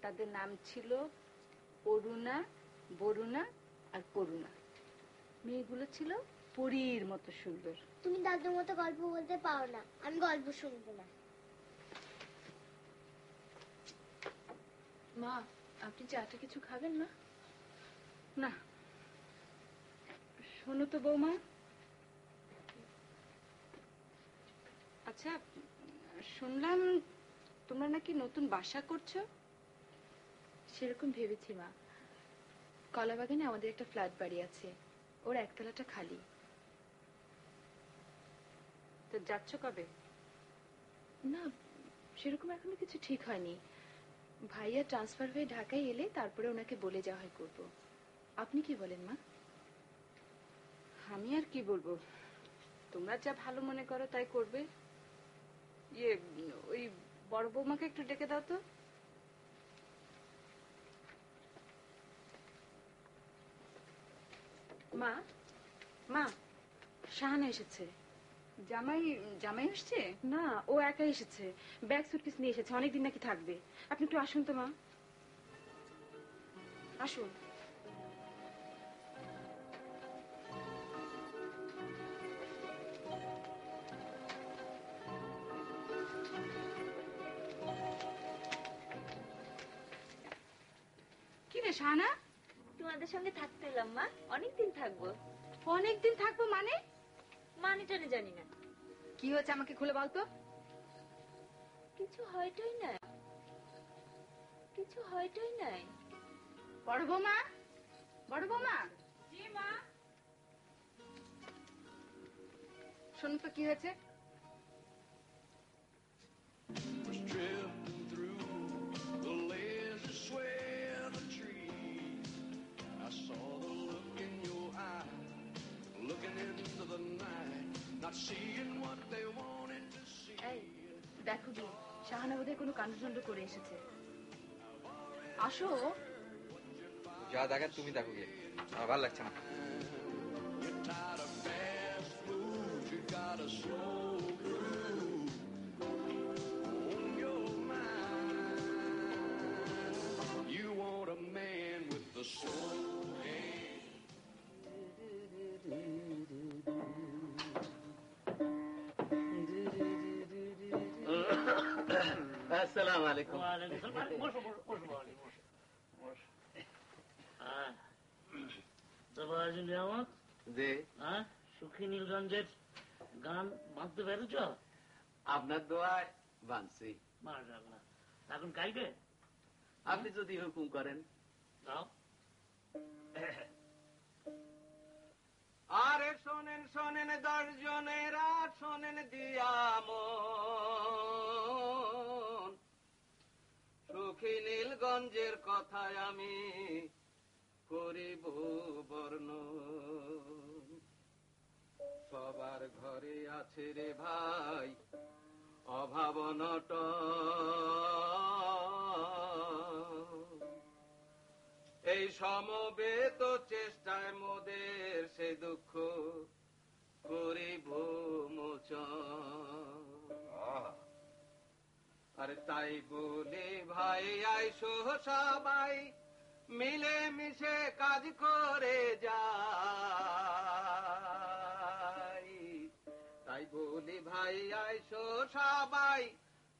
তাদের নাম ছিল অরুণা, বরুণা আর করুণা। মেয়েগুলো ছিল পরীর মতো সুন্দর। তুমি দাদুর মতো গল্প বলতে পারো না, আমি গল্প শুনবো না। মা, আপনি চাটা কিছু খাবেন না? না, শোনো তো বৌমা, আচ্ছা শুনলাম তোমরা নাকি নতুন বাসা করছো? সেরকম ভেবেছি মা। কলাবাগানে আমাদের একটা ফ্ল্যাট বাড়ি আছে, ওর একতলাটা খালি। তো যাচ্ছ কবে? না, সেরকম এখনো কিছু ঠিক হয়নি। ভাইয়া ট্রান্সফার হয়ে ঢাকায় এলে তারপরে ওনাকে বলে যাওয়া হয় করব। আপনি কি বলেন মা? আমি আর কি বলবো, তোমরা যা ভালো মনে করো তাই করবে। ওই বড় বৌমাকে একটু ডেকে দাও তো। মা, মা, শাহানা এসেছে। জামাই জামাই এসছে? না, ও একাই এসেছে, ব্যাগ সুটকেস নিয়ে এসেছে, অনেকদিন নাকি থাকবে। আপনি একটু আসুন তো মা, আসুন। কি রে শাহানা? তোমাদের সঙ্গে থাকতে এলাম মা, অনেকদিন থাকবো। অনেকদিন থাকবো মানে? মানে টানে জানি না। কি হচ্ছে আমাকে খুলে বলতো। কিছু হয়টই না, কিছু হয়টই নাই। বড় বৌমা, বড় বৌমা। জি মা। শোনো তো কি হয়েছে। দেখো কি শাহানা বোধহয় কোনো কাণ্ডকাণ্ড করে এসেছে। আসো। যা দেখার তুমি দেখো গিয়ে, আমার ভালো লাগছে না। আসসালামু আলাইকুম। যে সুখী নীলগঞ্জের গান বাঁধতে পেরেছ? আপনার দোয়ায় বানছি। মাশাআল্লাহ। এখন গাইবে? আপনি যদি হুকুম করেন। গাও। আরে শোনেন শোনেন 10 জনেরা শোনেন দিয়াম, সুখী নীলগঞ্জের কথায় আমি করিব বর্ণন। সবার ঘরে আছে রে ভাই অভাব অনটন, এই সমবেত চেষ্টায় মোদের সে দুঃখ করিব মোচন। আরে তাই বলি ভাই আইসো সবাই মিলে মিশে কাজ করে যাই। তাই বলি ভাই আইসো সবাই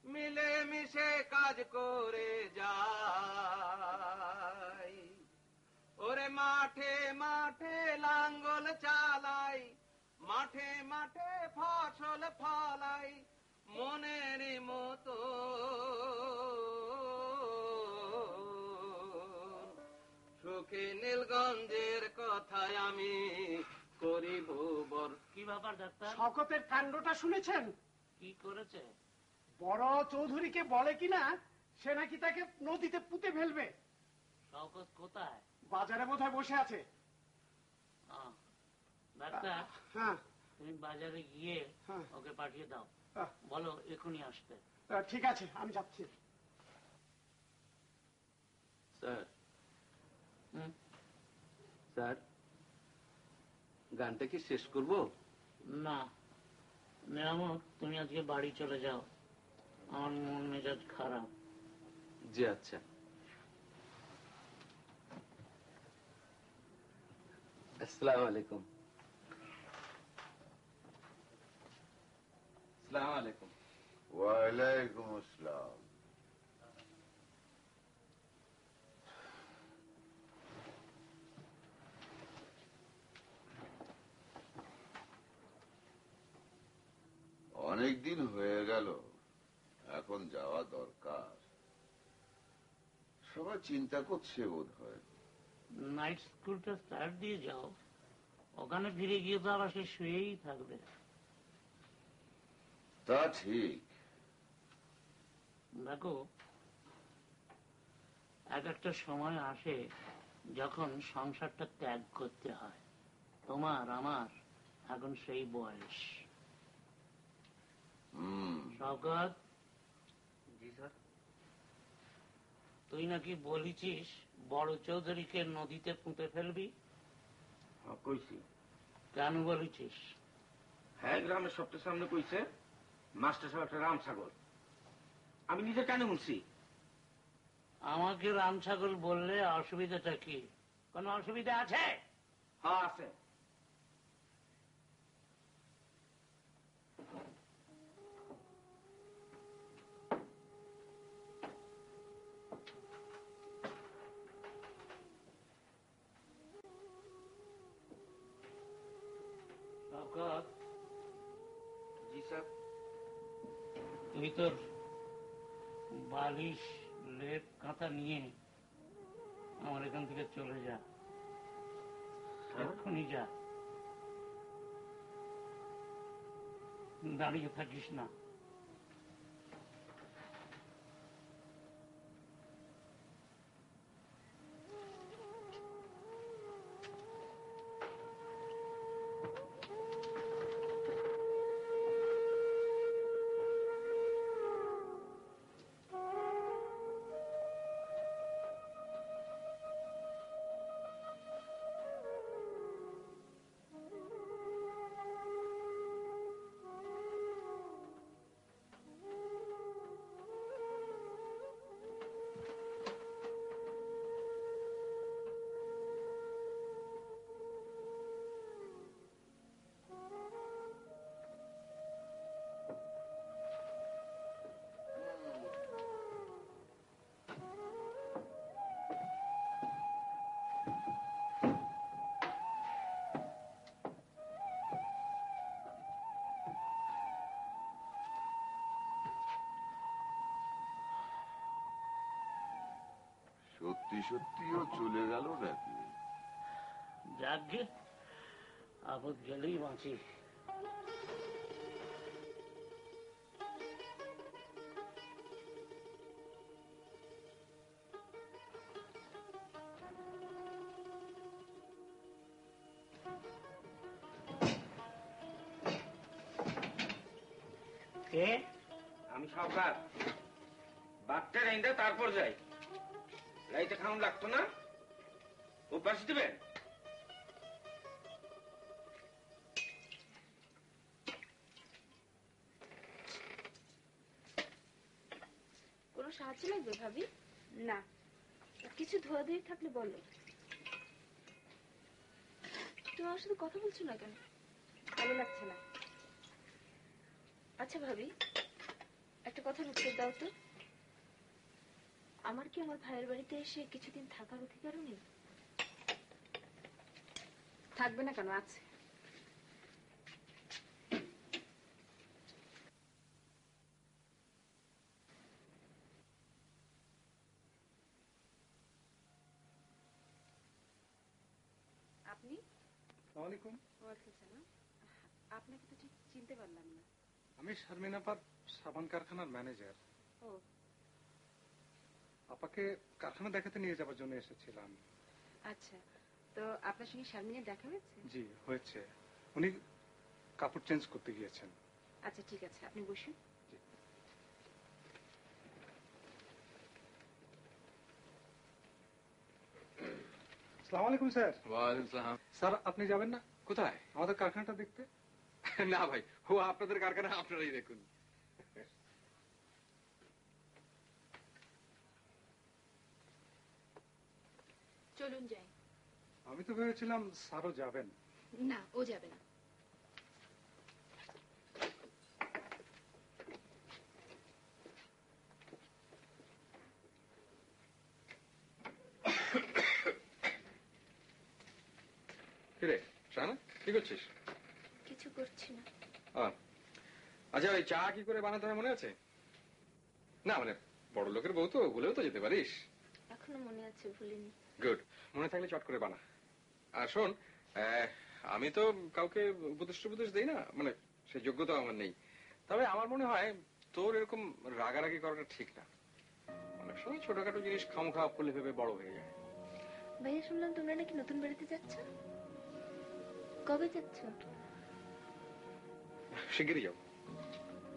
মিলে মিশে কাজ করে যাই। ওরে মাঠে মাঠে লাঙ্গল চালাই, মাঠে মাঠে ফসল ফলাই মনের মতো। সুখী নীলগঞ্জের কথায় আমি করিব বর। কি ব্যাপার ডাক্তার? শওকতের কাণ্ডটা শুনেছেন? কি করেছে? বড় চৌধুরীকে বলে কিনা সে নাকি তাকে নদীতে পুঁতে ফেলবে। শওকত কোথায়? বাজারে বোধহয় বসে আছে। ডাক্তার, হ্যাঁ তুমি বাজারে গিয়ে ওকে পাঠিয়ে দাও, বলো এখনই আসতে। ঠিক আছে, আমি যাচ্ছি। স্যার, স্যার গানটা কি শেষ করব? না নিয়ামক, তুমি আজকে বাড়ি চলে যাও, আমার মন মেজাজ খারাপ। জি আচ্ছা। আসসালামু আলাইকুম। আসসালামু আলাইকুম। ওয়ালাইকুম আসসালাম। দিন হয়ে গেল, এখন যাওয়া দরকার। সবাই চিন্তা করছে বোধ হয়। নাইট স্কুলটা স্টার্ট দিয়ে যাও, ওখানে ফিরে গিয়ে তো আবার সে শুয়েই থাকবে। তা ঠিক। দেখো, এক একটা সময় আসে যখন সংসারটা ত্যাগ করতে হয়। তোমার আমার এখন সেই বয়স। শওকত, জি স্যার। তুই নাকি বলেছিস বড় চৌধুরীকে নদীতে পুঁতে ফেলবি? কইছি। কেন বলেছিস? হ্যাঁ, গ্রামের সবচেয়ে সামনে কইছে মাস্টার সাহেব একটা রাম ছাগল। আমি নিজে কেন বলছি? আমাকে রাম ছাগল বললে অসুবিধাটা কি? কোনো অসুবিধা আছে? হ্যাঁ আছে। শওকত, জি স্যার। তুই তোর বালিশ লেপ কাঁথা নিয়ে আমার এখান থেকে চলে যা, এক্ষুনি যা, দাঁড়িয়ে থাকিস না। সত্যি সত্যিও চলে গেল নাকি? যাকে আপদ গেলেই বাঁচি। কে? আমি সরকার। বাচ্চা রাইন্দা তারপর যাই। রাইতে খাওয়ান লাগতো না? অভ্যাস দিবেন? কোনো সাহায্য লাগবে ভাবি? না, কিছু ধোয়াধুয়ি থাকলে বলো। তুমি আমার সাথে কথা বলছো না কেন? ভালো লাগছে না। আচ্ছা ভাবি, একটা কথার উত্তর দাও তো। আমার কি আমার ভাইয়ের বাড়িতে এসে কিছুদিন থাকার অধিকারও নেই? থাকবে না কেন, আছে। আপনি? আসসালামু আলাইকুম। ওয়ালাইকুম সালাম। আপনাকে তো ঠিক চিনতে পারলাম না। আমি শারমিন আপার সাবান কারখানার ম্যানেজার। ও, আপাকে কারখানা দেখাতে নিয়ে যাওয়ার জন্য এসেছিলাম। আচ্ছা, তো আপনার সঙ্গে শারমিনের দেখা হয়েছে? জি হয়েছে। উনি কাপড় চেঞ্জ করতে গিয়েছেন। আচ্ছা ঠিক আছে, আপনি বসুন। আসসালামু আলাইকুম স্যার। ওয়ালাইকুম সালাম। স্যার আপনি যাবেন না? কোথায়? আমাদের কারখানাটা দেখতে। না ভাই, ও আপনাদের কারখানা আপনারাই দেখুন। চলুন যাই। আমি তো ভেবেছিলাম স্যারও যাবেন। না, ও যাবে না। কিরে শাহানা, কি করছিস? কিছু করছি না। আচ্ছা ওই চা কি করে বানাতে হয় মনে আছে? না মানে বড় লোকের বউ তো, ভুলেও তো যেতে পারিস। এখনো মনে আছে, ভুলিনি। গুড, মনে থাকলে চট করে বানা। আর শোন, আমি তো কাউকে উপদেশ দেই না, মানে সে যোগ্যতা আমার নেই। তবে আমার মনে হয় তোর এরকম রাগারাগি করাটা ঠিক না। অনেক সময় ছোটখাটো জিনিস খামখা ফুলে ভেবে বড় হয়ে যায়। ভাইয়া, শুনলাম তোমরা নাকি নতুন বাড়িতে যাচ্ছ। কবে যাচ্ছ? শিগগিরই যাও।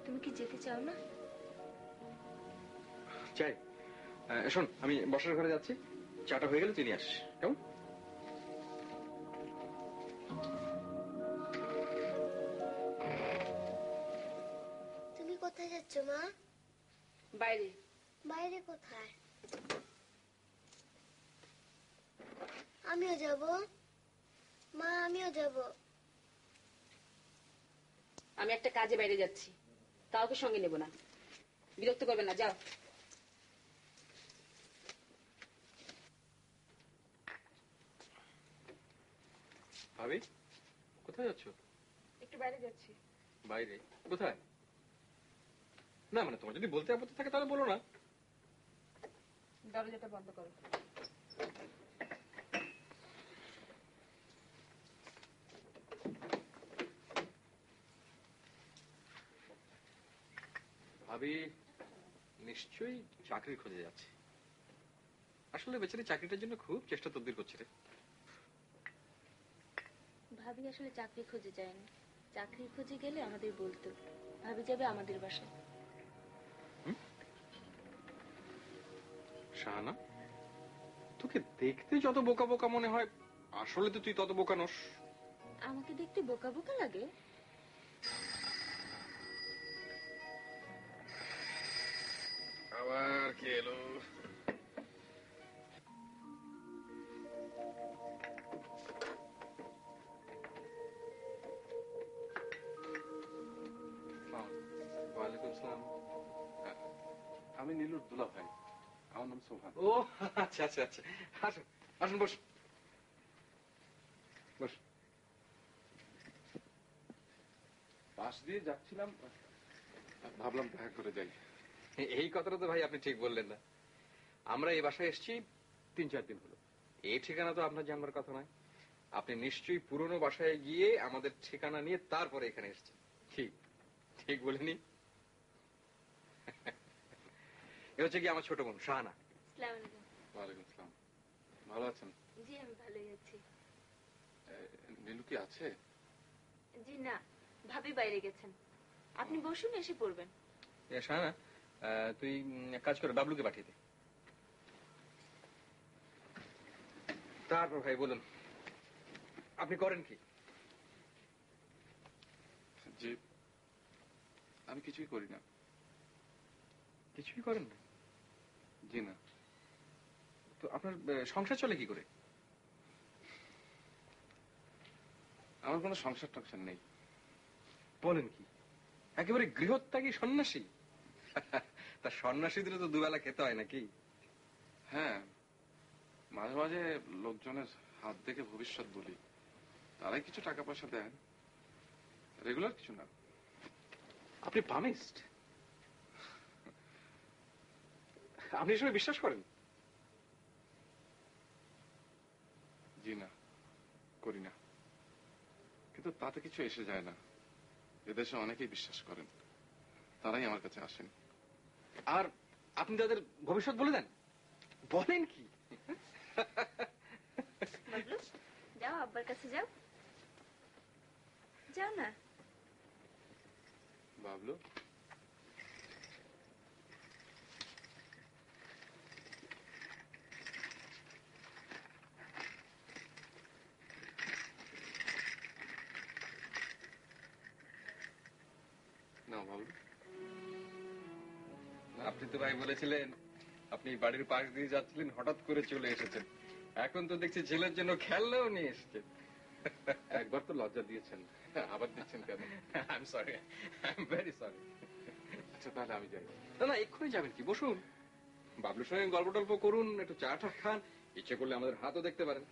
তুমি কি যেতে চাও না? চাই। শোন, আমি বসার ঘরে যাচ্ছি, চাটা হয়ে গেলে তুই নিয়ে আসিস, কেমন? তুমি কোথায় যাচ্ছ মা? বাইরে। বাইরে কোথায়? আমিও যাব মা, আমিও যাব। আমি একটা কাজে বাইরে যাচ্ছি, কাউকে সঙ্গে নেব না, বিরক্ত করবেন না, যাও। ভাবি, কোথায় যাচ্ছ? একটু বাইরে যাচ্ছি। বাইরে? কোথায়? না মানে তোমার যদি বলতে আপত্তি থাকে তাহলে বলো না। দরজাটা বন্ধ করো। ভাবি নিশ্চয়ই চাকরির খোঁজে যাচ্ছে। আসলে বেচারি চাকরিটার জন্য খুব চেষ্টা তদবির করছে রে। ভাবি আসলে চাকরি খুঁজে যায়নি, চাকরির খোঁজে গেলে আমাদের বলতো। ভাবি যাবে আমাদের বাসায়। শাহানা, তোকে দেখতে যত বোকা বোকা মনে হয়, আসলে তো তুই তত বোকা নস। আমাকে দেখতে বোকা বোকা লাগে? আবার কে এলো? ওয়ালাইকুম আসসালাম। আমি নীলুর দুলা ভাই, আমার নাম সোহান। ও আচ্ছা আচ্ছা আচ্ছা, আসুন আসুন, বস বস। পাশ দিয়ে যাচ্ছিলাম, ভাবলাম দেখা করে যাই। এই কথাটা তো ভাই আপনি ঠিক বললেন না। আমরা এই বাসায় এসেছি 3-4 দিন হলো। এই ঠিকানা তো আপনার জানবার কথা নয়। আপনি নিশ্চয়ই পুরনো বাসায় গিয়ে আমাদের ঠিকানা নিয়ে তারপরে এখানে এসেছেন। ঠিক ঠিক বলিনি? এ হচ্ছে কি আমার ছোট বোন শাহানা। আসসালামু আলাইকুম। ওয়ালাইকুম আসসালাম। ভালো আছেন? জি আমি ভালোই আছি। নীলু কি আছে? জি না, ভাবি বাইরে গেছেন। আপনি বসুন, এসে পড়বেন। শাহানা, তুই এক কাজ করে বাবলুকে পাঠিয়ে দে। তারপর ভাই বলুন, আপনি করেন কি? জি, আমি কিছুই করি না। কিছুই করেন না? জি না। তো আপনার সংসার চলে কি করে? আমার কোনো সংসার টংসার নেই। বলেন কি, একেবারে গৃহত্যাগী সন্ন্যাসী? তা সন্ন্যাসীদের তো দুবেলা খেতে হয় নাকি? হ্যাঁ, মাঝে মাঝে লোকজনের হাত দেখে ভবিষ্যৎ বলি, তারাই কিছু টাকা পয়সা দেন, রেগুলার কিছু না। আপনি পামিস্ট? আপনি এসবে বিশ্বাস করেন? জি না, করি না। কিন্তু তাতে কিছু এসে যায় না। এদেশে অনেকেই বিশ্বাস করেন, তারাই আমার কাছে আসেন। আর আপনি তাদের ভবিষ্যৎ বলে দেন? বলেন কি? বাবলু, যাও আব্বার কাছে যাও, যাও না। বাবলু, না বাবলু, আপনি তো ভাই বলেছিলেন আপনি বাড়ির পাশ দিয়ে যাচ্ছিলেন, হঠাৎ করে চলে এসেছেন। এখন তো দেখছি ছেলের জন্য খেলনাও নিয়ে এসেছেন। একবার তো লজ্জা দিয়েছেন, আবার দিচ্ছেন কেন? I am sorry, I am very sorry. আচ্ছা তাহলে আমি যাই। না না, এক্ষুনি যাবেন কি? বসুন, বাবলুর সঙ্গে গল্প টল্প করুন, একটু চা টা খান, ইচ্ছে করলে আমাদের হাতও দেখতে পারেন।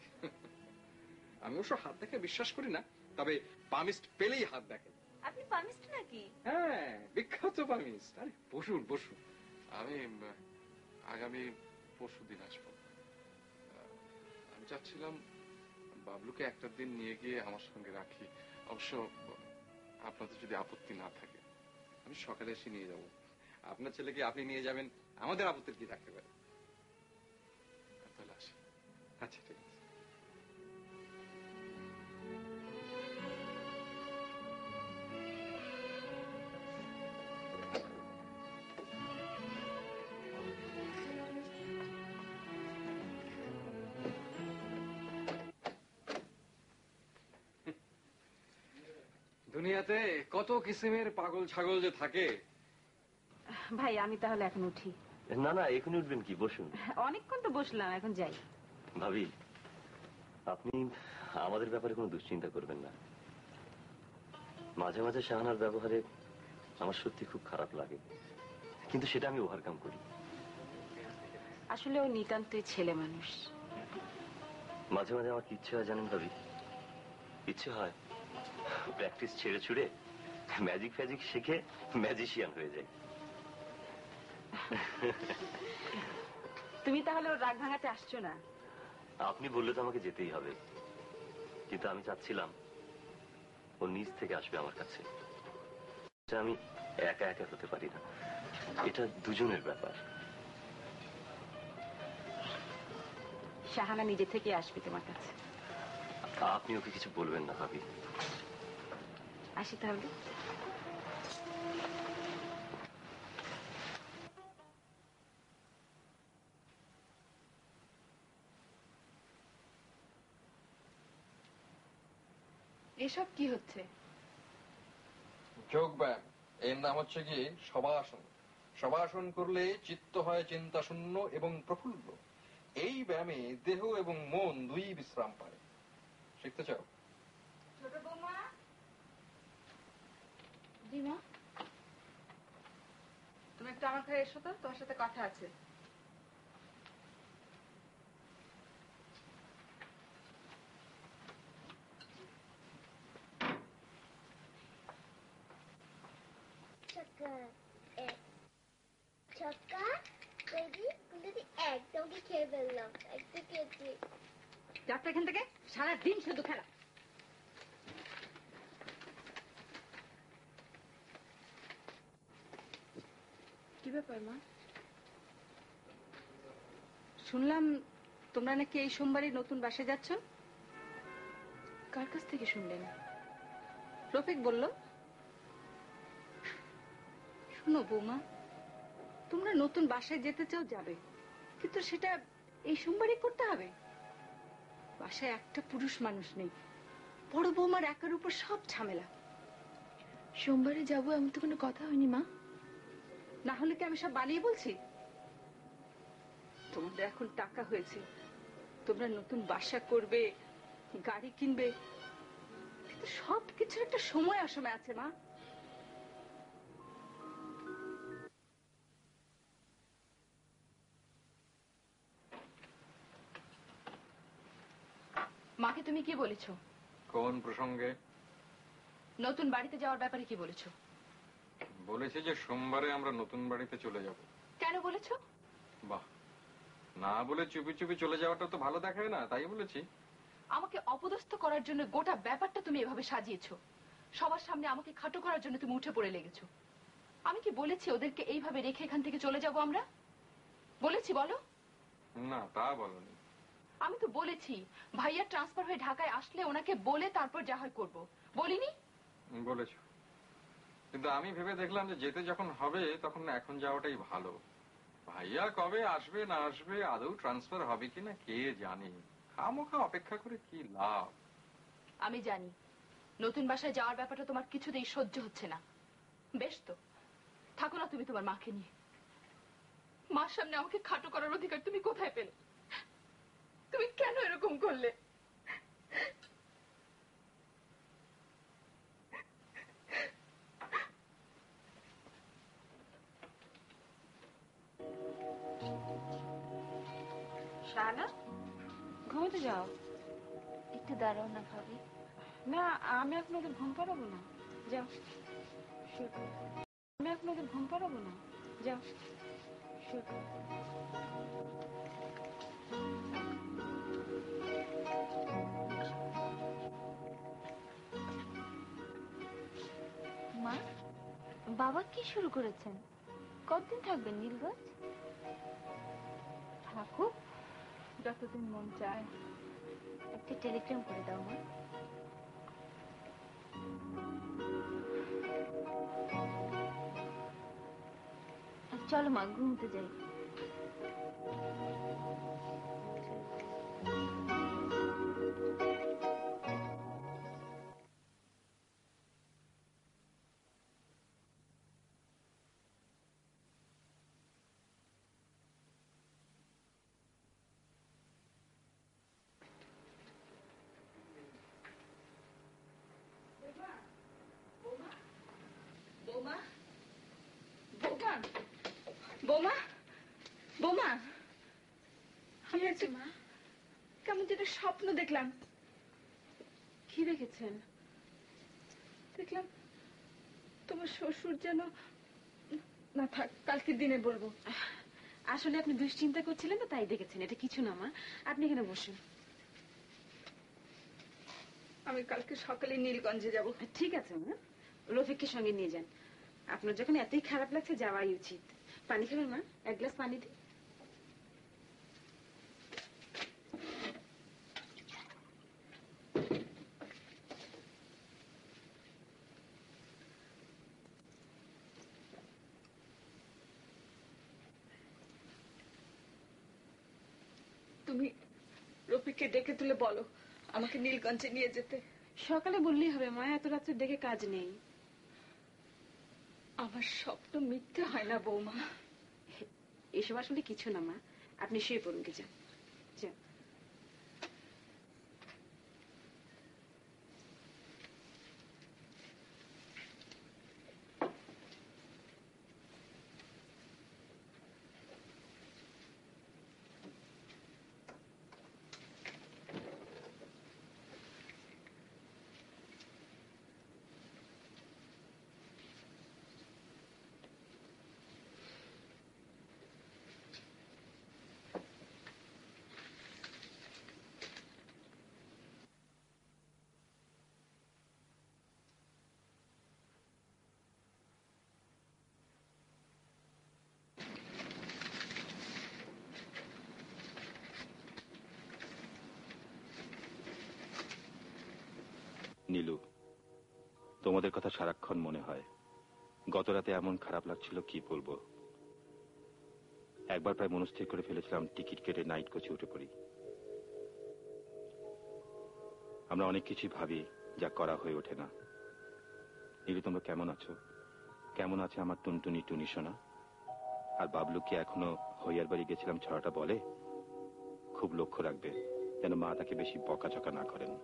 আমি অবশ্য হাত দেখে বিশ্বাস করি না, তবে পামিস্ট পেলেই হাত দেখেন। আপনি পামিস্ট নাকি? হ্যাঁ, বিখ্যাত পামিস্ট। আরে বসুন বসুন। আমি আগামী পরশুদিন আসবো। আমি চাচ্ছিলাম বাবলুকে একটা দিন নিয়ে গিয়ে আমার সঙ্গে রাখি। অবশ্য আপনাদের যদি আপত্তি না থাকে আমি সকালে এসে নিয়ে যাব। আপনার ছেলেকে আপনি নিয়ে যাবেন, আমাদের আপত্তির কি থাকতে পারে? তাহলে আসি। আচ্ছা ঠিক আছে। দুনিয়াতে কত কিসিমের পাগল ছাগল যে থাকে। ভাই আমি তাহলে এখন উঠি। না না, এখনই উঠবেন কি? বসুন। অনেকক্ষণ তো বসলাম, এখন যাই। ভাবি, আপনি আমাদের ব্যাপারে কোনো দুশ্চিন্তা করবেন না। মাঝে মাঝে শাহানার ব্যবহারে আমার সত্যি খুব খারাপ লাগে, কিন্তু সেটা আমি ওভারকাম করি। আসলে ও নিতান্তই ছেলে মানুষ। মাঝে মাঝে আমার ইচ্ছে হয় জানেন ভাবি, ইচ্ছে হয় প্র্যাকটিস ছেড়ে ছুড়ে ম্যাজিক ফ্যাজিক শিখে ম্যাজিশিয়ান হয়ে যায়। তুমি তাহলে ওর রাগ ভাঙাতে আসছো না? আপনি বললে তো আমাকে যেতেই হবে, কিন্তু আমি চাচ্ছিলাম ও নিজ থেকে আসবে আমার কাছে। আমি একা একা হতে পারি না, এটা দুজনের ব্যাপার। শাহানা নিজে থেকে আসবে তোমার কাছে। আপনি ওকে কিছু বলবেন না ভাবি। আসি তাহলে। এসব কি হচ্ছে? যোগ ব্যায়াম, এর নাম হচ্ছে কি শবাসন। শবাসন করলে চিত্ত হয় চিন্তা শূন্য এবং প্রফুল্ল। এই ব্যায়ামে দেহ এবং মন দুই বিশ্রাম পায়। শিখতে চাও? ছোট বৌমা। জি মা। তুমি একটু আমার ঘরে এসো তো, তোমার সাথে কথা আছে। ছক্কা বেবি কিন্তু একদম কি খেয়ে ফেললাম, একটু খেয়েছি। যাত্রা এখান থেকে, সারাদিন শুধু খেলা। কি ব্যাপার মা? শুনলাম তোমরা নাকি এই সোমবারই নতুন বাসায় যাচ্ছ। কার কাছ থেকে শুনলেন? রফিক বলল। শুনো বৌমা, তোমরা নতুন বাসায় যেতে চাও যাবে, কিন্তু সেটা এই সোমবারই করতে হবে। বাসায় একটা পুরুষ মানুষ নেই, বড় বৌমার একার উপর সব ঝামেলা। সোমবারে যাবো এমন তো কোনো কথা হয়নি মা। না হলে কি আমি সব বানিয়ে বলছি? তোমাদের এখন টাকা হয়েছে, তোমরা নতুন বাসা করবে, গাড়ি কিনবে, কিন্তু সবকিছুর একটা সময় অসময় আছে মা। মাকে তুমি কি বলেছো? কোন প্রসঙ্গে? নতুন বাড়িতে যাওয়ার ব্যাপারে কি বলেছো? বলেছি যে সোমবারে আমরা নতুন বাড়িতে চলে যাব। কেন বলেছো? বাহ, না বলে চুপি চুপি চলে যাওয়াটা তো ভালো দেখায় না, তাই বলেছি। আমাকে অপদস্থ করার জন্য গোটা ব্যাপারটা তুমি এভাবে সাজিয়েছো। সবার সামনে আমাকে খাটো করার জন্য তুমি উঠে পড়ে লেগেছো। আমি কি বলেছি ওদেরকে এইভাবে রেখে এখান থেকে চলে যাব আমরা? বলেছি বলো? না, তা বলনি। আমি তো বলেছি ভাইয়া ট্রান্সফার হয়ে ঢাকায় আসলে ওনাকে বলে তারপর যা হয় করবো, বলিনি? বলেছো, কিন্তু আমি ভেবে দেখলাম যে যেতে যখন হবে তখন এখন যাওয়াটাই ভালো। ভাইয়া কবে আসবে না আসবে, আদৌ ট্রান্সফার হবে কিনা কে জানে। খামোখা অপেক্ষা করে কি লাভ। আমি জানি নতুন বাসায় যাওয়ার ব্যাপারটা তোমার কিছুতেই সহ্য হচ্ছে না। বেশ তো, থাকো না তুমি তোমার মাকে নিয়ে। মার সামনে আমাকে খাটো করার অধিকার তুমি কোথায় পেলে? তুমি কেন এরকম করলে? শাহানা, ঘুমোতে যাও। একটু দাঁড়াও না ভাবি। না, আমি এখন ওদের ঘুম পাড়াবো না। যাও শুয়ে পড়ো। আমি এখন ওদের ঘুম পাড়াবো না, যাও শুয়ে পড়ো। মা, বাবা কি শুরু করেছেন? কতদিন থাকবেন নীলগঞ্জ? থাকুক যতদিন মন চায়। একটা টেলিগ্রাম করে দাও মা। চলো মা, ঘুমতে যাই। বৌমা, বৌমা, বৌমা, বৌমা, আমি একটা কেমন যেন স্বপ্ন দেখলাম। কি দেখেছেন? দেখলাম তোমার শ্বশুর যেন, না থাক, কালকে দিনে বলবো। আসলে আপনি দুশ্চিন্তা করছিলেন তো, তাই দেখেছেন। এটা কিছু না মা, আপনি এখানে বসুন। আমি কালকে সকালে নীলগঞ্জে যাব। ঠিক আছে মা, রফিককে সঙ্গে নিয়ে যান। আপনার যখন এতই খারাপ লাগছে, যাওয়াই উচিত। পানি খাবেন মা? এক গ্লাস পানি দিই। তুমি রফিককে ডেকে তুলে বলো আমাকে নীলগঞ্জে নিয়ে যেতে। সকালে বললেই হবে মা, এত রাত্রে ডেকে কাজ নেই। আমার স্বপ্ন মিথ্যে হয় না বৌমা। এসব আসলে কিছু না মা, আপনি শুয়ে পড়ুন। কি যান যান। নীলু, তোমাদের কথা সারাক্ষণ মনে হয়। গত রাতে এমন খারাপ লাগছিল কি বলবো। একবার প্রায় মনস্থির করে ফেলেছিলাম টিকিট কেটে নাইট কোচে উঠে পড়ি। আমরা অনেক কিছু ভাবি, যা করা হয়ে ওঠে না। নীলু, তোমরা কেমন আছো? কেমন আছে আমার টুনটুনি টুনি সোনা? আর বাবলু কি এখনো হইয়ার বাড়ি গেছিলাম ছড়াটা বলে? খুব লক্ষ্য রাখবে যেন মা তাকে বেশি বকাঝকা না করেন।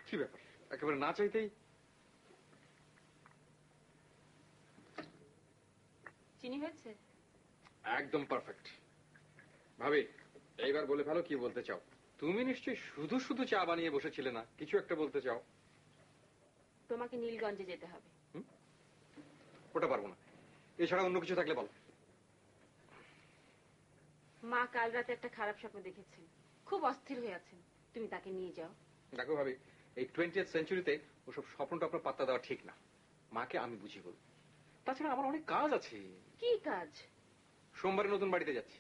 কি ব্যাপার, একেবারে না চাইতেই? চিনি হয়েছে? একদম পারফেক্ট। ভাবি, এইবার বলে ফেলো কি বলতে চাও। তুমি নিশ্চয়ই শুধু শুধু চা বানিয়ে বসেছিলে না, কিছু একটা বলতে চাও। তোমাকে নীলগঞ্জে যেতে হবে। ওটা পারবো না, এছাড়া অন্য কিছু থাকলে বলো। মা কাল রাতে একটা খারাপ স্বপ্ন দেখেছেন, খুব অস্থির হয়ে আছেন। তুমি তাকে নিয়ে যাও। দেখো ভাবি, এই 20th সেঞ্চুরিতে ওসব স্বপ্নটা আপনার পাত্তা দেওয়া ঠিক না। মাকে আমি বুঝিয়ে বলবো। তাছাড়া আমার অনেক কাজ আছে। কি কাজ? সোমবারে নতুন বাড়িতে যাচ্ছি।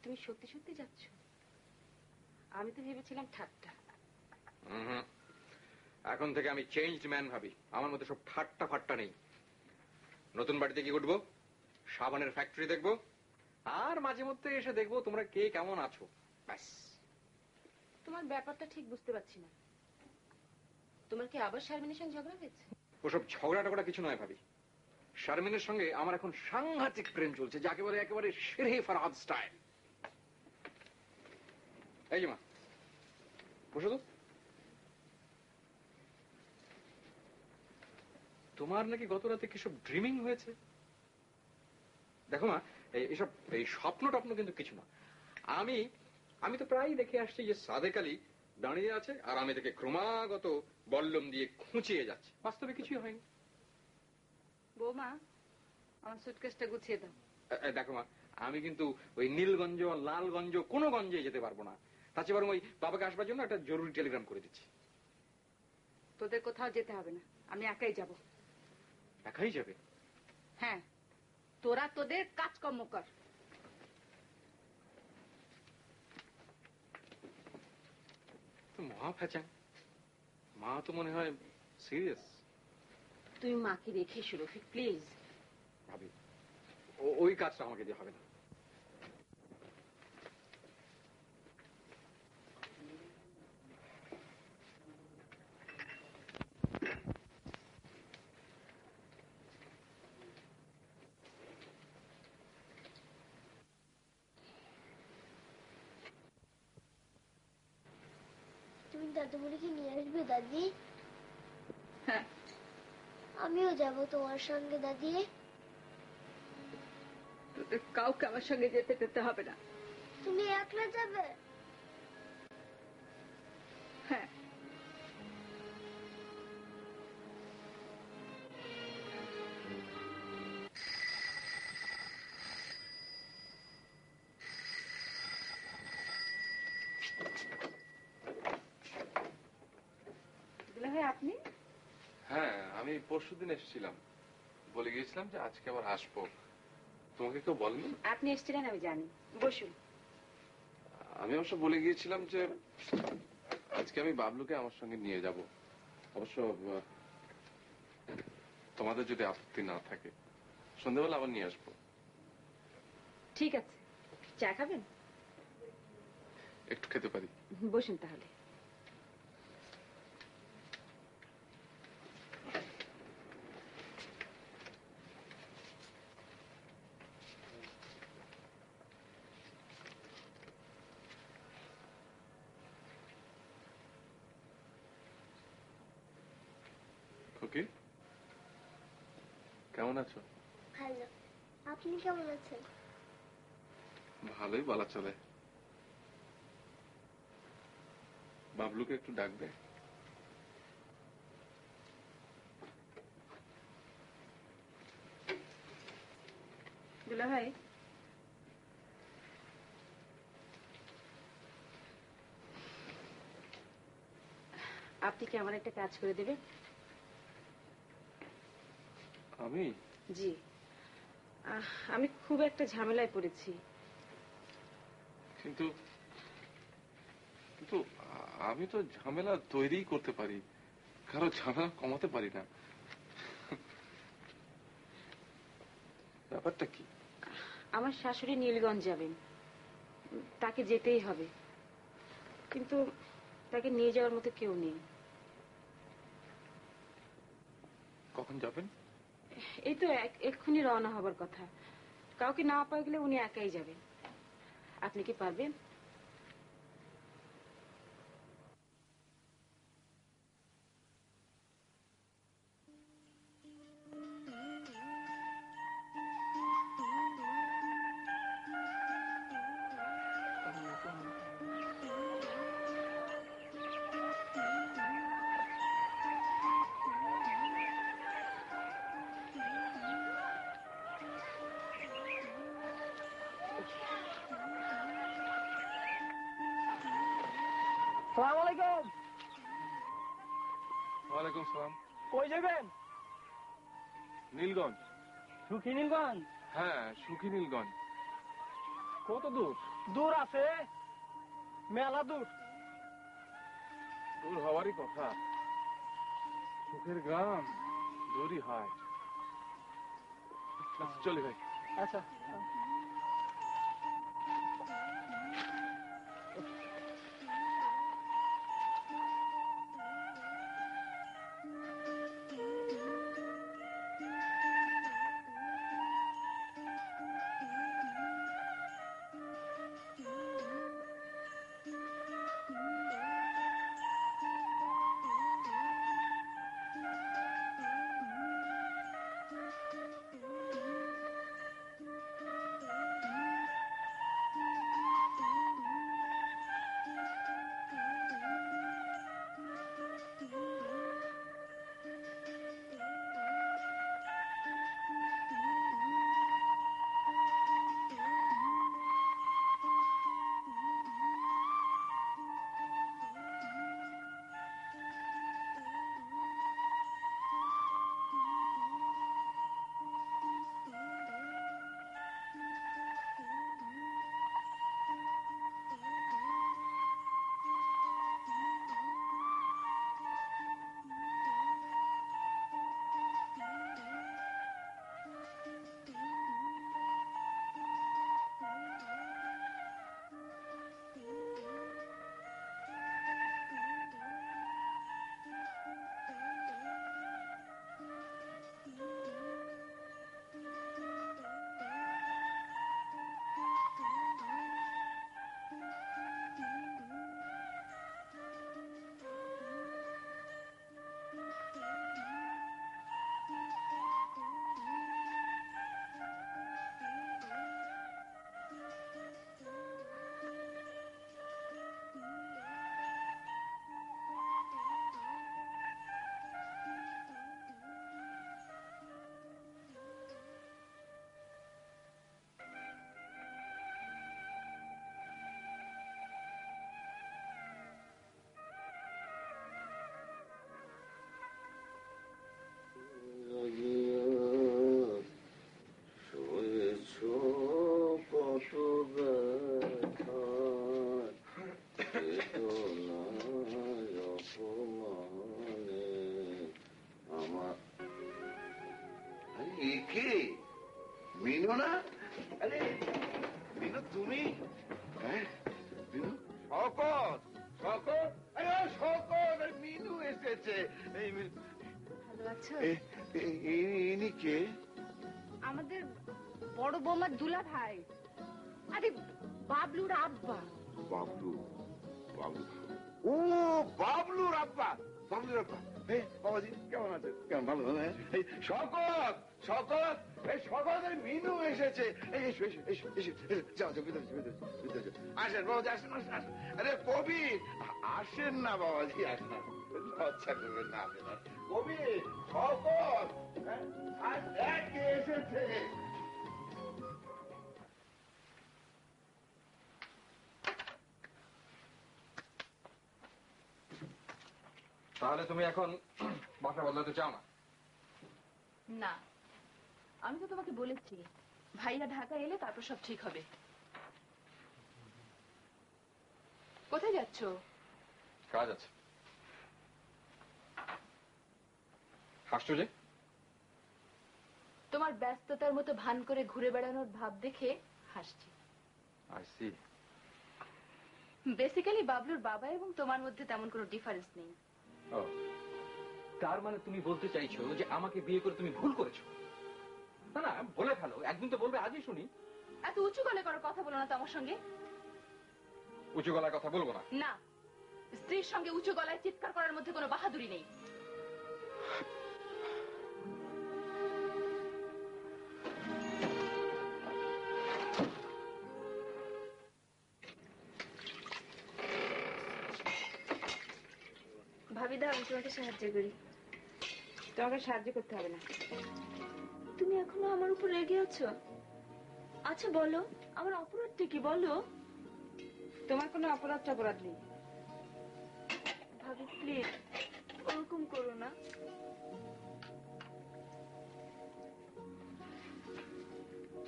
তুমি সত্যি সত্যি যাচ্ছ? আমি তো ভেবেছিলাম ঠাট্টা। এখন থেকে আমি চেঞ্জড ম্যান ভাবি। আমার মধ্যে সব ঠাট্টা ফাট্টা নেই। নতুন বাড়িতে কি উঠবো, সাবানের ফ্যাক্টরি দেখবো, আর মাঝে মধ্যে এসে দেখবো তোমরা কে কেমন আছো, ব্যাস। তোমার ব্যাপারটা ঠিক বুঝতে পারছি না। তোমার কি আবার শারমিনের সঙ্গে ঝগড়া হয়েছে? ওসব ঝগড়া টগড়া কিছু নয় ভাবি। শারমিনের সঙ্গে আমার এখন সাংঘাতিক প্রেম চলছে, যাকে বলে একেবারে শেরে ফরহাদ স্টাইল। এই যে মা, বসো তো। তোমার নাকি গত রাতে কিসব ড্রিমিং হয়েছে? দেখো মা, এই স্বপ্ন টপ্ন কিন্তু কিছু না। আমি তো প্রায় দেখে আসছি যে সাদেক আলী দাঁড়িয়ে আছে আর আমি তাকে ক্রমাগত বল্লম দিয়ে খুঁচিয়ে যাচ্ছে। বাস্তবে কিছুই হয়নি। বৌমা, আমার সুটকেসটা গুছিয়ে দাও। দেখো মা, আমি কিন্তু ওই নীলগঞ্জ লালগঞ্জ কোনো গঞ্জে যেতে পারবো না। তাছাড়া বরং ওই বাবাকে আসবার জন্য একটা জরুরি টেলিগ্রাম করে দিচ্ছি। তোদের কোথাও যেতে হবে না, আমি একাই যাব। একাই যাবে? হ্যাঁ, তোরা তোদের কাজকর্ম কর। মহা ফ্যাচাং, মা তো মনে হয় সিরিয়াস। তুমি মাকে রেখে এসো রফিক, প্লিজ। ভাবি, ওই কাজটা আমাকে দিয়ে হবে না। তুমি দাদুমণিকে নিয়ে আসবে দাদি? হ্যাঁ, আমিও যাব তোমার সঙ্গে দাদি। তোদের কাউকে আমার সঙ্গে যেতে যেতে হবে না। তুমি একলা যাবে? হ্যাঁ। আপনি? হ্যাঁ, আমি পরশুদিন এসেছিলাম, বলে গিয়েছিলাম যে আজকে আবার আসবো। তোমাকে কেউ বলেনি? আপনি এসেছিলেন আমি জানি, বসুন। আমি অবশ্য বলে গিয়েছিলাম যে আজকে আমি বাবলুকে আমার সঙ্গে নিয়ে যাব। অবশ্য তোমাদের যদি আপত্তি না থাকে সন্ধ্যাবেলা আবার নিয়ে আসবো। ঠিক আছে, চা খাবেন? একটু খেতে পারি? বসুন তাহলে। ওকে, কেমন আছো? ভালো। আপনি কেমন আছেন? ভালোই বলা চলে। বাবলুকে একটু ডাকবে? দুলা ভাই, আপনি কি আমার একটা কাজ করে দেবেন? আমি? জি, আমি খুব একটা ঝামেলায় পড়েছি। কিন্তু কিন্তু আমি তো ঝামেলা তৈরি করতে পারি, কারো ঝামেলা কমাতে পারি না। ব্যাপারটা কি? আমার শাশুড়ি নীলগঞ্জ যাবেন, তাকে যেতেই হবে, কিন্তু তাকে নিয়ে যাওয়ার মতো কেউ নেই। কখন যাবেন? এই তো এক্ষুনি রওনা হবার কথা। কাউকে না পাওয়া গেলে উনি একাই যাবেন। আপনি কি পারবেন? সালাম আলাইকুম। ওয়ালাইকুম সালাম। কই যাবেন? নীলগঞ্জ। সুখী নীলগঞ্জ? হ্যাঁ, সুখী নীলগঞ্জ। কত দূর? দূর আছে, মেলা দূর। দূর হওয়ারই কথা। সুখের গ্রাম দূরই হয়। চলি ভাই। আচ্ছা মিনু না? আরে মিনু তুমি? শকত শকত, আরে শকত, মিনু এসেছে। ভালো আছো? ইনি কে? আমাদের বড় বৌমার দুলা ভাই, আরে বাবলুর আব্বা। বাবলু? বাবলু? ও বাবলুর আব্বা, বাবলুর আব্বা। বাবাজি কেমন আছে? কেমন ভালো? শকত শকত, এই শকতের মিনু এসেছে। এসো এসো এসো এসো, যাও যাও, ভিতরে ভিতরে ভিতরে আসেন বাবাজি, আসেন আসেন আসেন। আরে কবির আসেন না বাবাজি, আসেন, লজ্জা করবেন না, আসেন কবির। শকত আর দেখ কে এসেছে। তাহলে তুমি এখন বাসা বদলাতে চাও না? না, আমি তো তোমাকে বলেছি ভাইয়া ঢাকা এলে তারপর সব ঠিক হবে। কোথায় যাচ্ছ? কাজ আছে। হাসছো যে? তোমার ব্যস্ততার মতো ভান করে ঘুরে বেড়ানোর ভাব দেখে হাসছি। I C. বেসিক্যালি বাবলুর বাবা এবং তোমার মধ্যে তেমন কোনো ডিফারেন্স নেই। ও, তার মানে তুমি বলতে চাইছো যে আমাকে বিয়ে করে তুমি ভুল করেছো? না না, বলে ফেলো, একদিন তো বলবে, আজই শুনি। এত উঁচু গলায় করার কথা বলো না তো আমার সঙ্গে। উঁচু গলায় কথা বলবো না? না, স্ত্রীর সঙ্গে উঁচু গলায় চিৎকার করার মধ্যে কোনো বাহাদুরি নেই। ভাবি দাও, আমি তোমাকে সাহায্য করি। তোমাকে সাহায্য করতে হবে না। তুমি এখনো আমার উপর রেগে আছো? আচ্ছা বলো, আমার অপরাধটা কি বলো? তোমার কোনো অপরাধ টপরাধ নেই। ভাবি প্লিজ ওরকম করো না।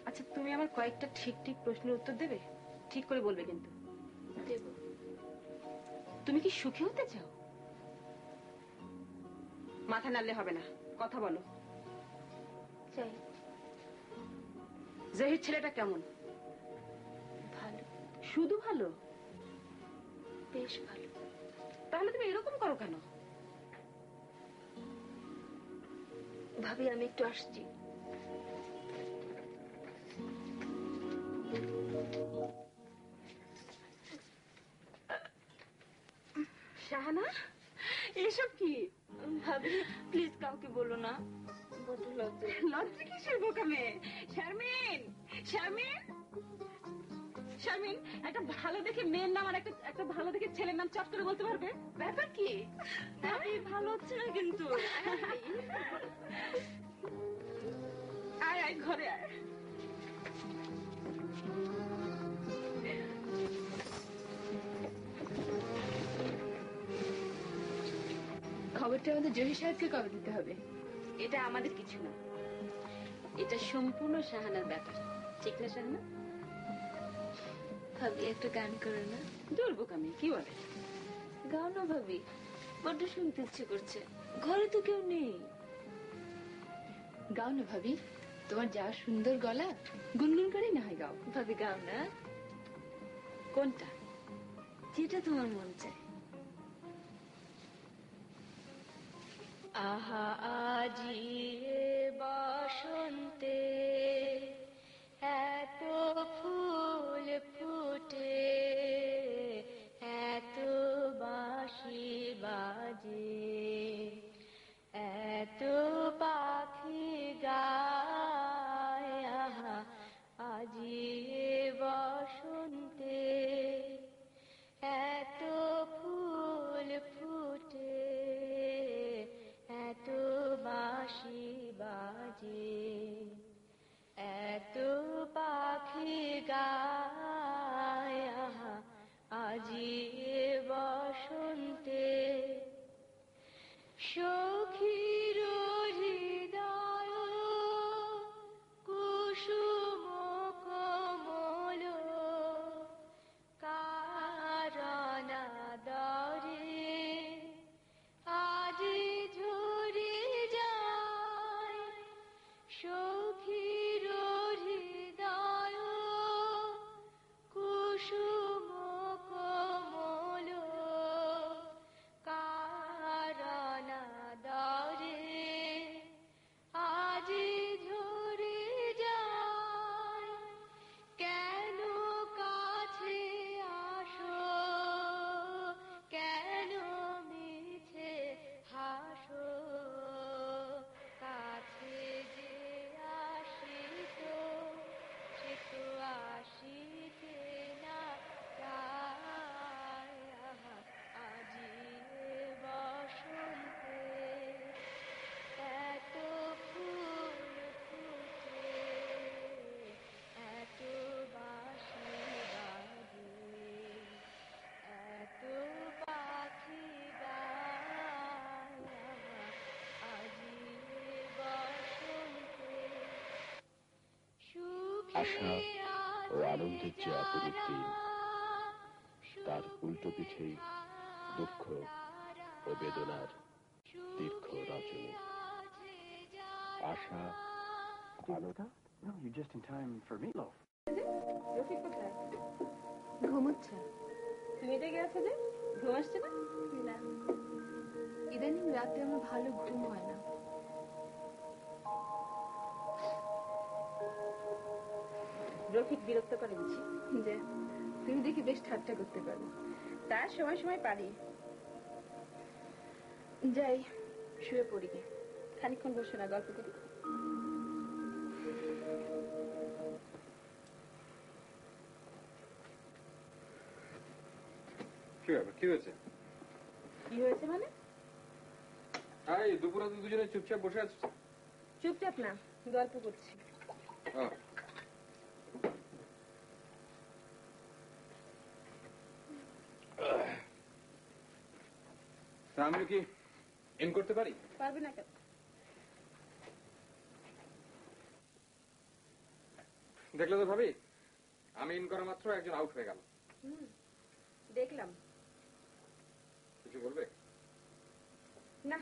আচ্ছা তুমি আমার কয়েকটা ঠিক ঠিক প্রশ্নের উত্তর দেবে? ঠিক করে বলবে কিন্তু। দেব। তুমি কি সুখী হতে চাও? মাথা নাড়লে হবে না, কথা বলো। চাই। জহির ছেলেটা কেমন? ভালো। শুধু ভালো? বেশ ভালো। তাহলে তুমি এরকম করো কেন? ভাবি আমি একটু আসছি। শাহানা, এসব কি? ভাবি প্লিজ কাউকে বলো না, বড্ড লজ্জা। লজ্জা কিসের বোকা মেয়ে? শারমিন, শারমিন, শারমিন, একটা ভালো দেখে মেয়ের নাম আর একটা ভালো দেখে ছেলের নাম চট করে বলতে পারবে? ব্যাপার কি? ভাবি ভালো হচ্ছে না কিন্তু। আয় আয়, ঘরে আয়। খবরটা আমাদের জহির সাহেবকে কবে দিতে হবে? এটা আমাদের কিছু না, এটা সম্পূর্ণ শাহানার ব্যাপার, ঠিক না শাহানা? ভাবি একটা গান করে না? দূর বোকামি, কি বলে? গাও না ভাবি, বড্ড শুনতে ইচ্ছে করছে, ঘরে তো কেউ নেই। গাও না ভাবি, তোমার যা সুন্দর গলা, গুনগুন করে না হয় গাও। ভাবি গাও না। কোনটা? যেটা তোমার মন চায়। আহা আজি বসন্তে এত ফুল ফুটে, এত বাঁশি বাজে, এত পাখি গায়, আহা আজি বসন্তে এত ফুল ফুটে, এত বাঁশি বাজে, এত পাখি গায়, আহা আজি বসন্তে। সখীর হৃদয় কুসুম কোমল, কারণা দরে আজি ঝরে যায়। সখীর হৃদয় কুসুম কোমল, কারণা দরে আজি ঝরে যায়। কেন কাছে আসো, কেন মিছে হাসো, কাছে যে আসিত সে তো আসিতে না চায়, আহা আজি বসন্তে এত ফুল ফুটে, এত বাঁশি বাজে, এত পাখি গায়, আজি বসন্তে। আশা ও আনন্দের যে অপরূপ দিন, তার উল্টো পিঠেই দুঃখ ও বেদনার দীর্ঘ রজনী। আশা No, you're just in time for meatloaf. Rafiq কোথায়? ঘুমোচ্ছে। তুমি জেগে আছো যে? ঘুম আসছে না? না, ইদানিং রাতে আমার ভালো ঘুম হয় না। রফিক বিরক্ত করে বুঝি? যে তুমি দেখি বেশ ঠাট্টা করতে পারো। তার সময় সময় পারি। যাই, শুয়ে পড়ি গে। খানিকক্ষণ বসে না, গল্প করি। কি ব্যাপার, কি হয়েছে? কি হয়েছে মানে? এই দুপুরে তো দুজনে চুপচাপ বসে আছো। চুপচাপ না, গল্প করছি। তা আমি কি ইন করতে পারি? পারবে না কেন? দেখলে তো ভাবি, আমি ইন করা মাত্র একজন আউট হয়ে গেল। দেখলাম। কিছু বলবে? না,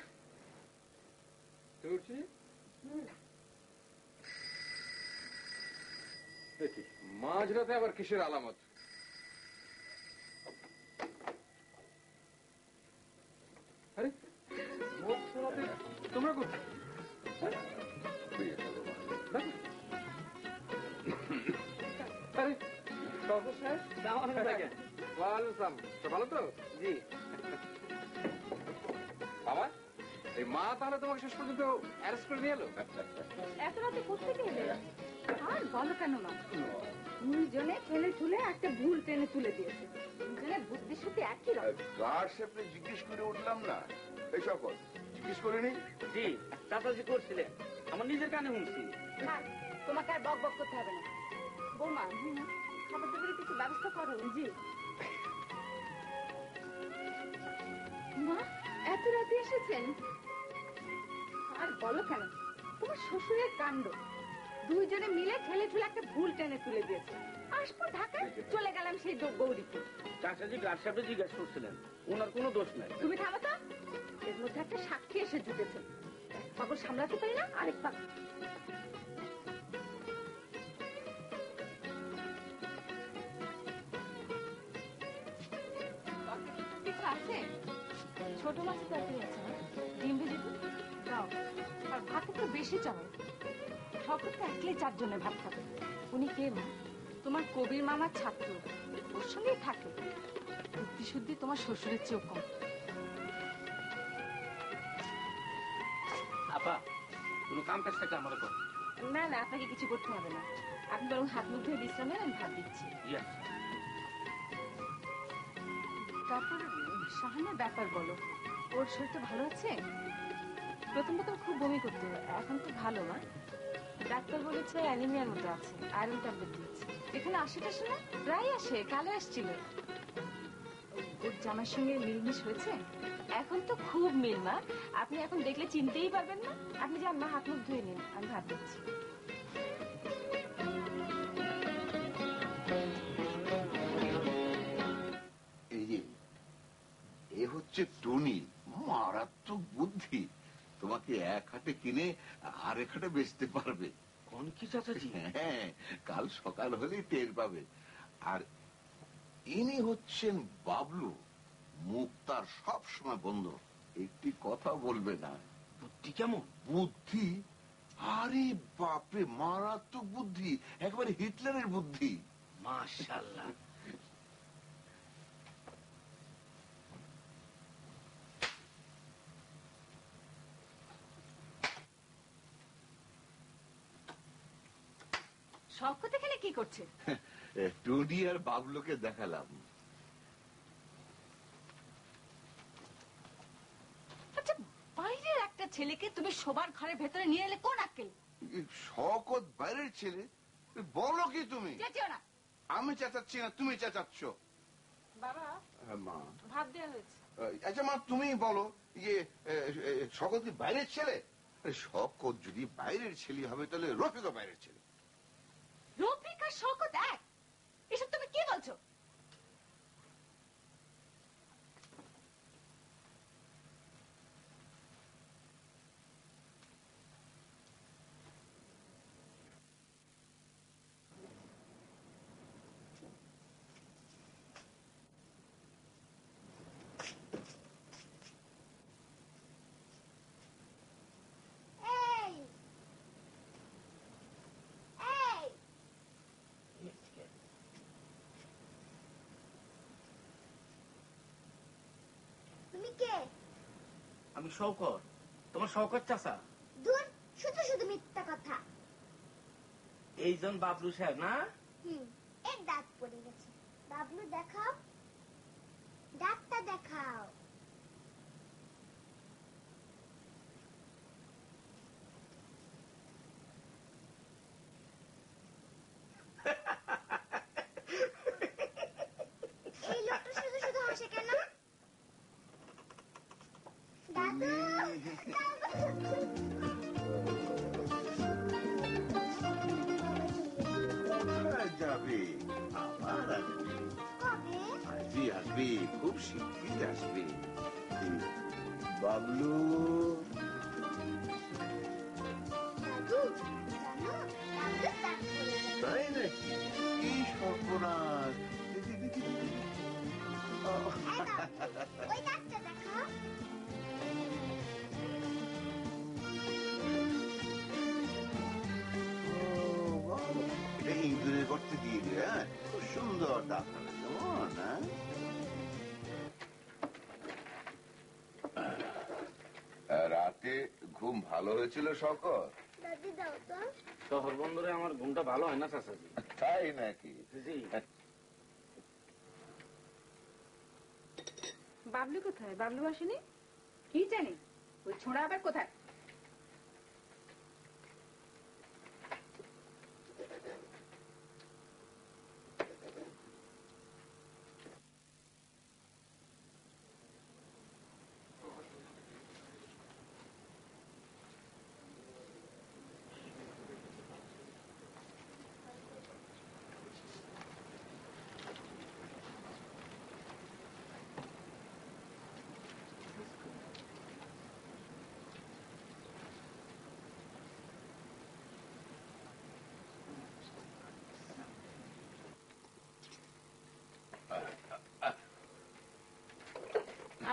বলছি দেখি মাঝরাতে আবার কিসের আলামত? আরে মুখ শোনাতে তোমরা কোথায়? আরে ডক্টর সাহেব, ভালো তো? জি। বাবা, এই মা তাহলে তোমাকে শেষ পর্যন্ত অ্যারেস্ট করে নিয়ে এলো? এত রাতে কোথেকে এলে? আর বলো কেন মা, দুইজনে ঠেলে ঠুলে একটা ভুল টেনে তুলে দিয়েছে। দুজনের বুদ্ধি শুদ্ধি একই রকম। কার সাথে জিজ্ঞেস করে উঠলাম না? এই সকল জিজ্ঞেস করিনি? জি, চাচাজি করছিলেন, আমার নিজের কানে শুনছি। না, তোমাকে আর বক বক করতে হবে না। বৌমা, খাবার দাবারের কিছু ব্যবস্থা করো। জি মা, এত রাতে এসেছেন? আর বলো কেন, তোমার শ্বশুরের কাণ্ড। দুইজনে মিলে ঠেলে ঠুলে একটা ভুল টেনে তুলে দিয়েছে। আসবো ঢাকায়, চলে গেলাম সেই গৌরীপুর। চাচাজি গার্ড সাহেব জিজ্ঞেস করছিলেন, ওনার কোনো দোষ নাই। তুমি থামো তো, এর মধ্যে একটা সাক্ষী এসে জুটেছে। পাগল সামলাতে পারি না, আরেক পাগল। কিছু আছে? ছোট মাছের তরকারি আছে, ডিম ভেজে দাও। আর ভাত একটু বেশি চাও। সকল তো একলেই 4 জনের ভাত খাবে। উনি কে মা? তোমার কবির মামার ছাত্র, ওর সঙ্গেই থাকে। বুদ্ধি শুদ্ধি তোমার শ্বশুরের চেয়েও কম। আপা, কোনো কাম কাজ থাকলে আমার কর। না না, আপনাকে কিছু করতে হবে না। আপনি বরং হাত মুখ ধুয়ে বিশ্রাম নেন, আমি ভাত দিচ্ছি। তারপর শাহানের ব্যাপার বলো, ওর শরীরটা ভালো আছে? প্রথম খুব বমি করতে, এখন তো ভালো না। ডাক্তার বলেছে অ্যানিমিয়ার মতো আছে, আয়রন ট্যাবলেট দিয়েছে। এখানে আসে টাসে না, প্রায় আসে, কালো আসছিল। ওর জামার সঙ্গে মিলমিশ হয়েছে? এখন তো খুব মিল মা, আপনি এখন দেখলে চিনতেই পারবেন না। আপনি যান মা, হাত মুখ ধুয়ে নিন, আমি ভাত দিচ্ছি। এই যে এ হচ্ছে টনি, মারাত্মক বুদ্ধি। তোমাকে এক হাতে কিনে আরেক হাতে বেচতে পারবে। কোন কি চাচাজি? হ্যাঁ, কাল সকাল হলেই টের পাবে। আর ইনি হচ্ছেন বাবলু, মুখ তার সব সময় বন্ধ, একটি কথা বলবে না। বুদ্ধি কেমন? বুদ্ধি? আরে বাপরে, মারাত্মক বুদ্ধি, একেবারে হিটলারের বুদ্ধি। মাশাআল্লাহ। শওকত এখানে কি করছে? টনি আর বাবলুকে দেখালাম। আচ্ছা, বাইরের একটা ছেলেকে তুমি শোবার ঘরের ভেতরে নিয়ে এলে কোন আক্কেল? শওকত বাইরের ছেলে? বলো কি তুমি? চেঁচিও না। আমি চেঁচাচ্ছি না, তুমি চেঁচাচ্ছ। বাবা, মা, ভাত দেওয়া হয়েছে। আচ্ছা মা, তুমি বলো, ইয়ে শওকত কি বাইরের ছেলে? শওকত যদি বাইরের ছেলে হবে, তাহলে রফিকও বাইরের ছেলে। রফিক আর শওকত এক? এসব তুমি কি বলছো? আমি শওকত, তোমার শওকত চাচা। দূর, শুধু শুধু মিথ্যা কথা। এইজন বাবলু সাহেব না? এর দাঁত পড়ে গেছে। বাবলু দেখাও, দাঁতটা দেখাও। এই লোকটা শুধু শুধু হাসে কেন? দাদু, যাবে, আবার আসবে। কবে? আজই আসবে, খুব শীঘ্রই আসবে। বাবলু, সুন্দর দেখালে কেমন? রাতে ঘুম ভালো হয়েছিল শকত? দাদি দাও তো। শহর বন্দরে আমার ঘুমটা ভালো হয় না চাচাজি। তাই নাকি? বাবলু কোথায়? বাবলু আসেনি? কি জানি, ওই ছোঁড়া আবার কোথায়?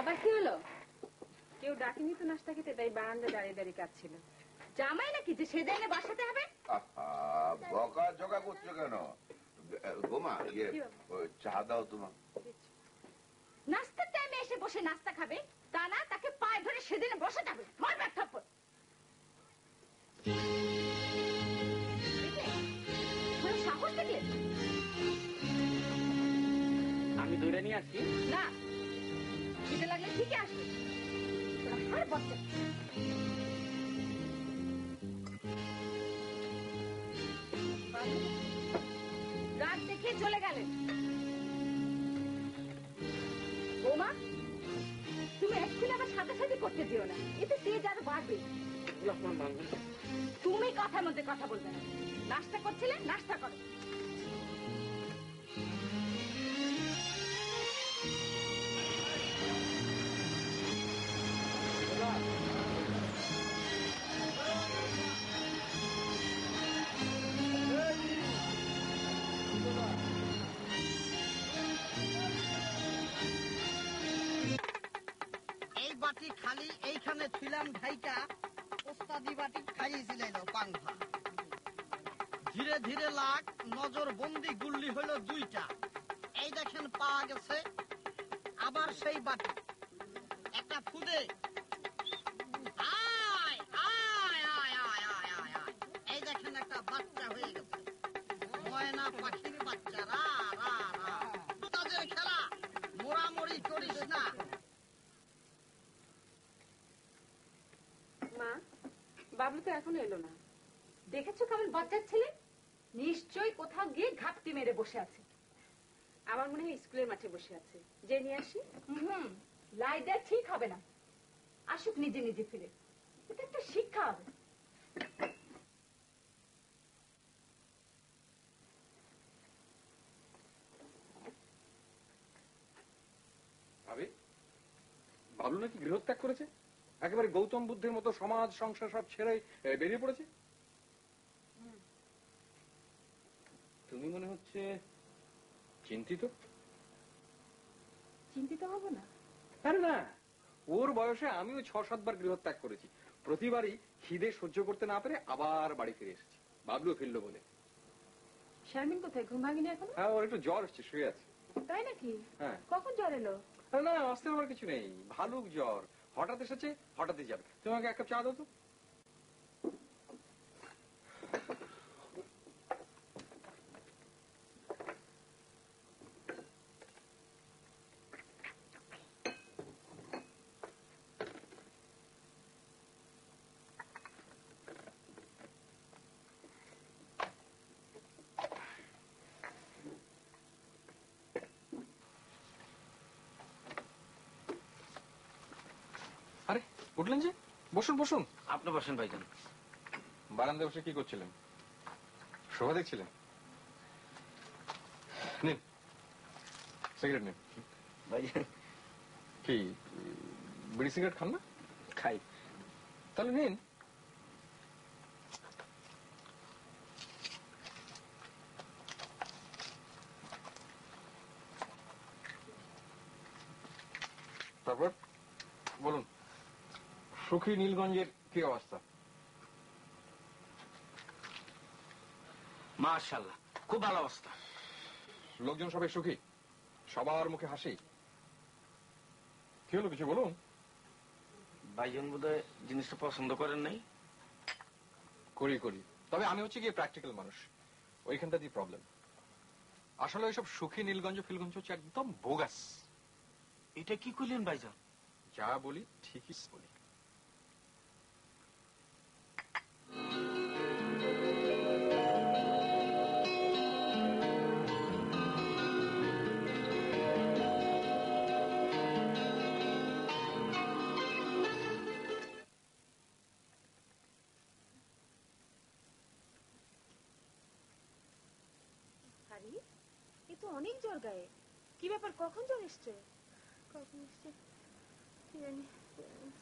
আবার কি হলো? কেউ ডাকেনি তো নাস্তা খেতে, তাই বারান্দা দাঁড়িয়ে দাঁড়িয়ে কাঁদছিল। জামাই নাকি যে সেদিন এনে বাসাতে হবে? বকা জকা করছো কেন? বোমা চা দাও তোমার। নাস্তার টাইমে এসে বসে নাস্তা খাবে, তা না তাকে পায়ে ধরে সেদিনে বসে যাবে। মারবে এক থাপ্পড়। সাহস দেখলে? আমি ধরে নিয়ে আসি না, খিদে লাগলে ঠিকই আসবে। আর বাচ্চা রাত দেখে চলে গেলেন। বৌমা, তুমি এক্ষুনি আবার সাথে করতে দিও না, এতে তেজ আরো বাড়বে। তুমি কথার মধ্যে কথা বলবে না। নাস্তা করছিলে, নাস্তা করো। এই বাটি খালি এইখানে ছিলাম ঢাইকা, ওস্তাদি বাটি খাইয়েছিলেন পাংখা। ধীরে ধীরে লাগ নজর বন্দি গুল্লি হলো 2টা। এই দেখেন পাওয়া গেছে আবার সেই বাটি। একটা ফুদে এই দেখেন একটা বাচ্চা হয়ে গেছে, ময়না পাখির বাচ্চা। রা রা রা তাদের খেলা, মোড়ামুড়ি করিস না। মা, বাবলু তো এখনো এলো না। দেখেছো কেমন বাচ্চার ছেলে? নিশ্চয়ই কোথাও গিয়ে ঘাপটি মেরে বসে আছে। আমার মনে হয় স্কুলের মাঠে বসে আছে। যে নিয়ে আসি। লাই দেয়া ঠিক হবে না। আসুক নিজে নিজে ফিরে, এটা একটা শিক্ষা হবে। ভাবি, বাবলু নাকি গৃহত্যাগ করেছে, একেবারে গৌতম বুদ্ধের মতো সমাজ সংসার সব ছেড়ে বেরিয়ে পড়েছে। তুমি মনে হচ্ছে চিন্তিত। চিন্তিত হব না? আরে না, ওর বয়সে আমিও 6-7 বার গৃহত্যাগ করেছি। প্রতিবারই খিদে সহ্য করতে না পেরে আবার বাড়ি ফিরে এসেছি। বাবলু ফিরল বলে। শারমিন কোথায়? ঘুম ভাঙিনি এখনো? হ্যাঁ, ওর একটু জ্বর এসছে, শুয়ে আছে। তাই নাকি? হ্যাঁ। কখন জ্বর এলো? আরে না, অস্থির হওয়ার কিছু নেই, ভালুক জ্বর। হঠাৎ এসেছে, হঠাৎই যাবে। তুমি আমাকে 1 কাপ চা দাও তো। উঠলেন যে? বসুন বসুন। আপনি বসেন ভাইজান। বারান্দায় বসে কি করছিলেন? শোভা দেখছিলেন? নিন সিগারেট নিন। ভাইজান কি বিড়ি সিগারেট খান না? খাই। তাহলে নিন। তারপর বলুন, সুখী নীলগঞ্জের কি অবস্থা? মাশাআল্লাহ, খুব ভালো অবস্থা। লোকজন সবাই সুখী, সবার মুখে হাসি। কি হলো, কিছু বলুন? ভাইজান বোধহয় জিনিসটা পছন্দ করেন নাই। করি, তবে আমি হচ্ছে গিয়ে প্র্যাকটিক্যাল মানুষ, ওইখানটা দিয়ে প্রবলেম। আসলে ওইসব সুখী নীলগঞ্জ ফিলগঞ্জ হচ্ছে একদম বোগাস। এটা কি করলেন ভাইজান? যা বলি ঠিকই বলি। এ তো অনেক জ্বর গায়ে। কি ব্যাপার, কখন জ্বর এসছে?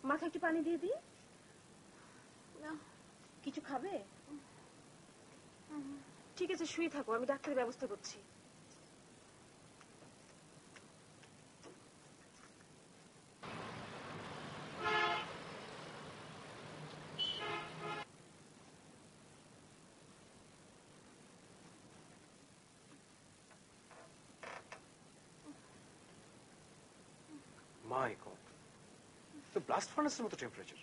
মাথা একটু পানি দিয়ে দিই। কিছু খাবে? ঠিক আছে, শুয়ে থাকো, আমি ডাক্তারের ব্যবস্থা করছি। মাই গড, তো ব্লাস্ট ফার্নাসের মতো টেম্পারেচার।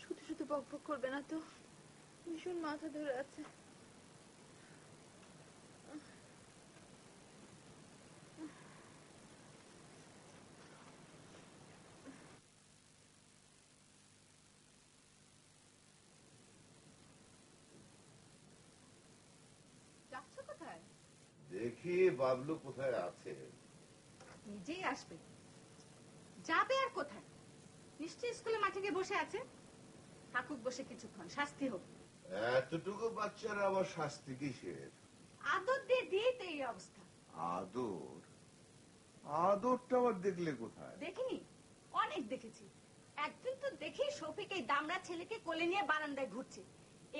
শুধু শুধু বকবক করবে না তো, ভীষণ মাথা ধরে আছে। যাচ্ছ কোথায়? দেখি বাবলু কোথায় আছে। নিজেই আসবে। যাবে আর কোথায়? নিশ্চয়ই স্কুলে মাঠে গিয়ে বসে আছে। থাকুক বসে কিছুক্ষণ, শাস্তি হোক। এতটুকু বাচ্চারা আবার শাস্তি কিসের? আদর দিয়ে দিয়েই তো এই অবস্থা। আদর? আদরটা আবার দেখলে কোথায়? দেখিনি, অনেক দেখেছি। একদিন তো দেখি শফিক এই দামড়া ছেলেকে কোলে নিয়ে বারান্দায় ঘুরছে।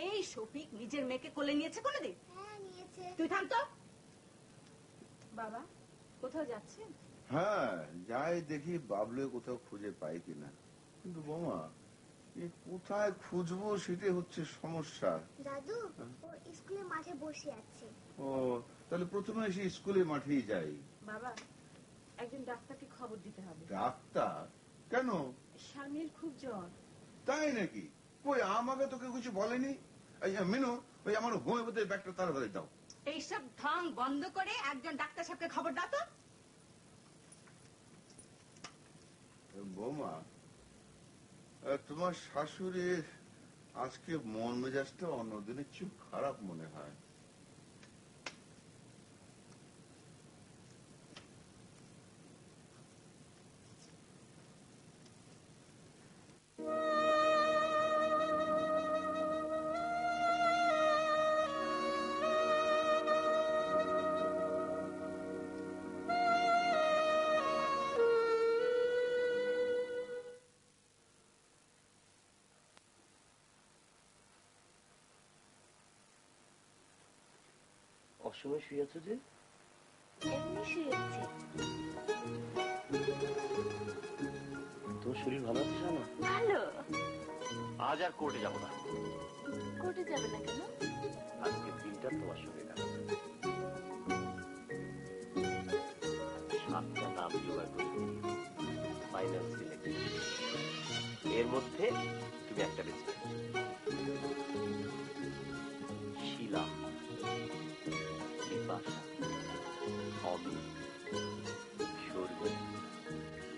এই শফিক নিজের মেয়েকে কোলে নিয়েছে কোনোদিন? হ্যাঁ নিয়েছে। তুই থাম তো। বাবা কোথাও যাচ্ছেন? হ্যাঁ যাই দেখি বাবলু কোথাও খুঁজে পাই কিনা। কিন্তু বোমা, কোথায় খুঁজবো সেটাই হচ্ছে সমস্যা। দাদু, ও স্কুলে মাঠে বসে আছে। ও, তাহলে প্রথমে এসে স্কুলে মাঠেই যাই। বাবা, একজন ডাক্তারকে খবর দিতে হবে। ডাক্তার? কেন? স্বামীর খুব জ্বর। তাই নাকি? কই আমাকে তো কেউ কিছু বলেনি। মিনু, ওই আমার হোমিওপ্যাথির ব্যাগটা তাড়াতাড়ি দাও। এইসব ঢং বন্ধ করে একজন ডাক্তার সাহেবকে খবর দাও তো। বৌমা, তোমার শাশুড়ির আজকে মন মেজাজটা অন্যদিনের চেয়ে খারাপ মনে হয়। অসময় শুয়ে আছো যে? এমনি শুয়েছি। তোর শরীর ভালো আছে জানো? ভালো। আজ আর কোর্টে যাবো না। কোর্টে যাবে না কেন? আজকে দিনটা তোমার সঙ্গে কাটাবো। 7টা নাম জোগাড় করে ফাইনাল সিলেকশন। এর মধ্যে তুমি একটা বেছে শিলা, বিপাশা, অমি, শর্মি,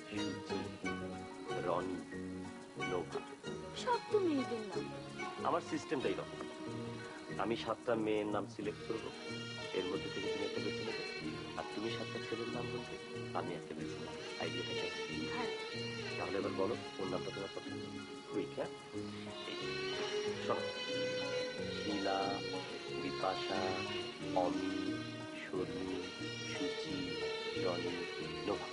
সুচি, রনি, নোভা। সব তো মেয়েদের নাম। আমার সিস্টেমটাই রকম। আমি 7টা মেয়ের নাম সিলেক্ট করবো, এর মধ্যে থেকে তুমি একটা বেছে নেবে, আর তুমি 7টা ছেলের নাম বলবে, আমি একটা বেছে নেব। আইডিয়াটা কেমন? তাহলে এবার বলো কোন নামটা তোমার পছন্দ। কুইক, হ্যাঁ? শোনো, শিলা, বিপাশা, অমি, শর্মি, সুচি, রনি, নোভা।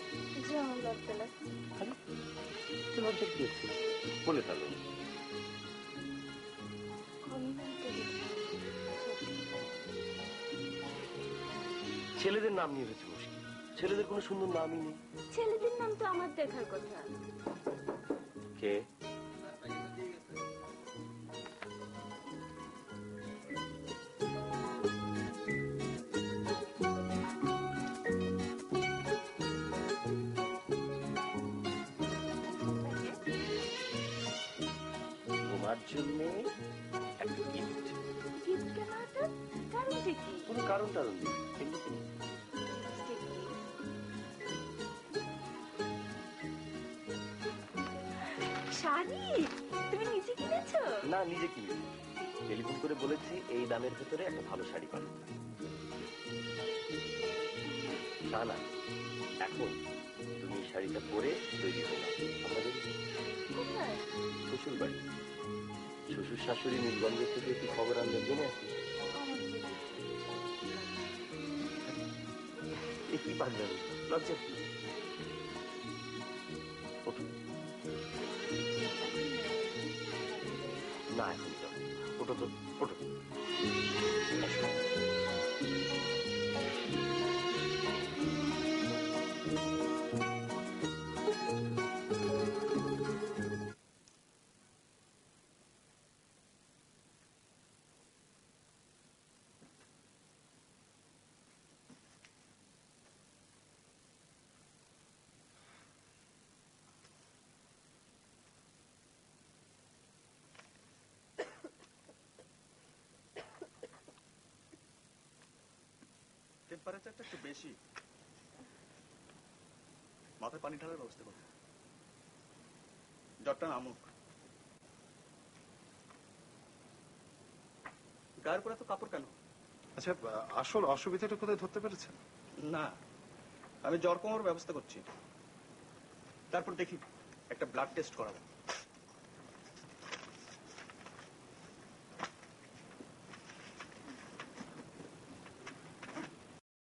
লজ্জা কি হচ্ছে? বলে ফেলো। ছেলেদের নাম নিয়ে হয়েছে মুশকিল। ছেলেদের কোনো সুন্দর নামই নেই। ছেলেদের নাম তো আমার দেখার কথা। কে? জন্য একটা গিফট। গিফট কেন হঠাৎ? কারণটা কি? কোনো কারণ টারণ নেই, এমনি তুমি। শাড়ি তুমি নিজে কিনেছো? না, নিজে কিনি। টেলিফোন করে বলেছি এই দামের ভেতরে একটা ভালো শাড়ি পাবে। তা না, এখন তুমি এই শাড়িটা পরে তৈরি হয়ে নাও। আমরা বেরিয়ে যাই। কোথায়? শ্বশুর বাড়ি। শ্বশুর শাশুড়ি নীলগঞ্জ থেকে কি খবর আনবে জেনে আসি। কি পারবেন লজ্জা কি? না এখন তো ওটা তো ওটা টেম্পারেচারটা একটু বেশি, মাথায় পানি ঢালার ব্যবস্থা করো, জ্বরটা নামুক। গায়ের পরে তো কাপড় কেন? আচ্ছা, আসল অসুবিধাটা কোথায় ধরতে পেরেছেন? না, আমি জ্বর কমার ব্যবস্থা করছি, তারপর দেখি একটা ব্লাড টেস্ট করাবো।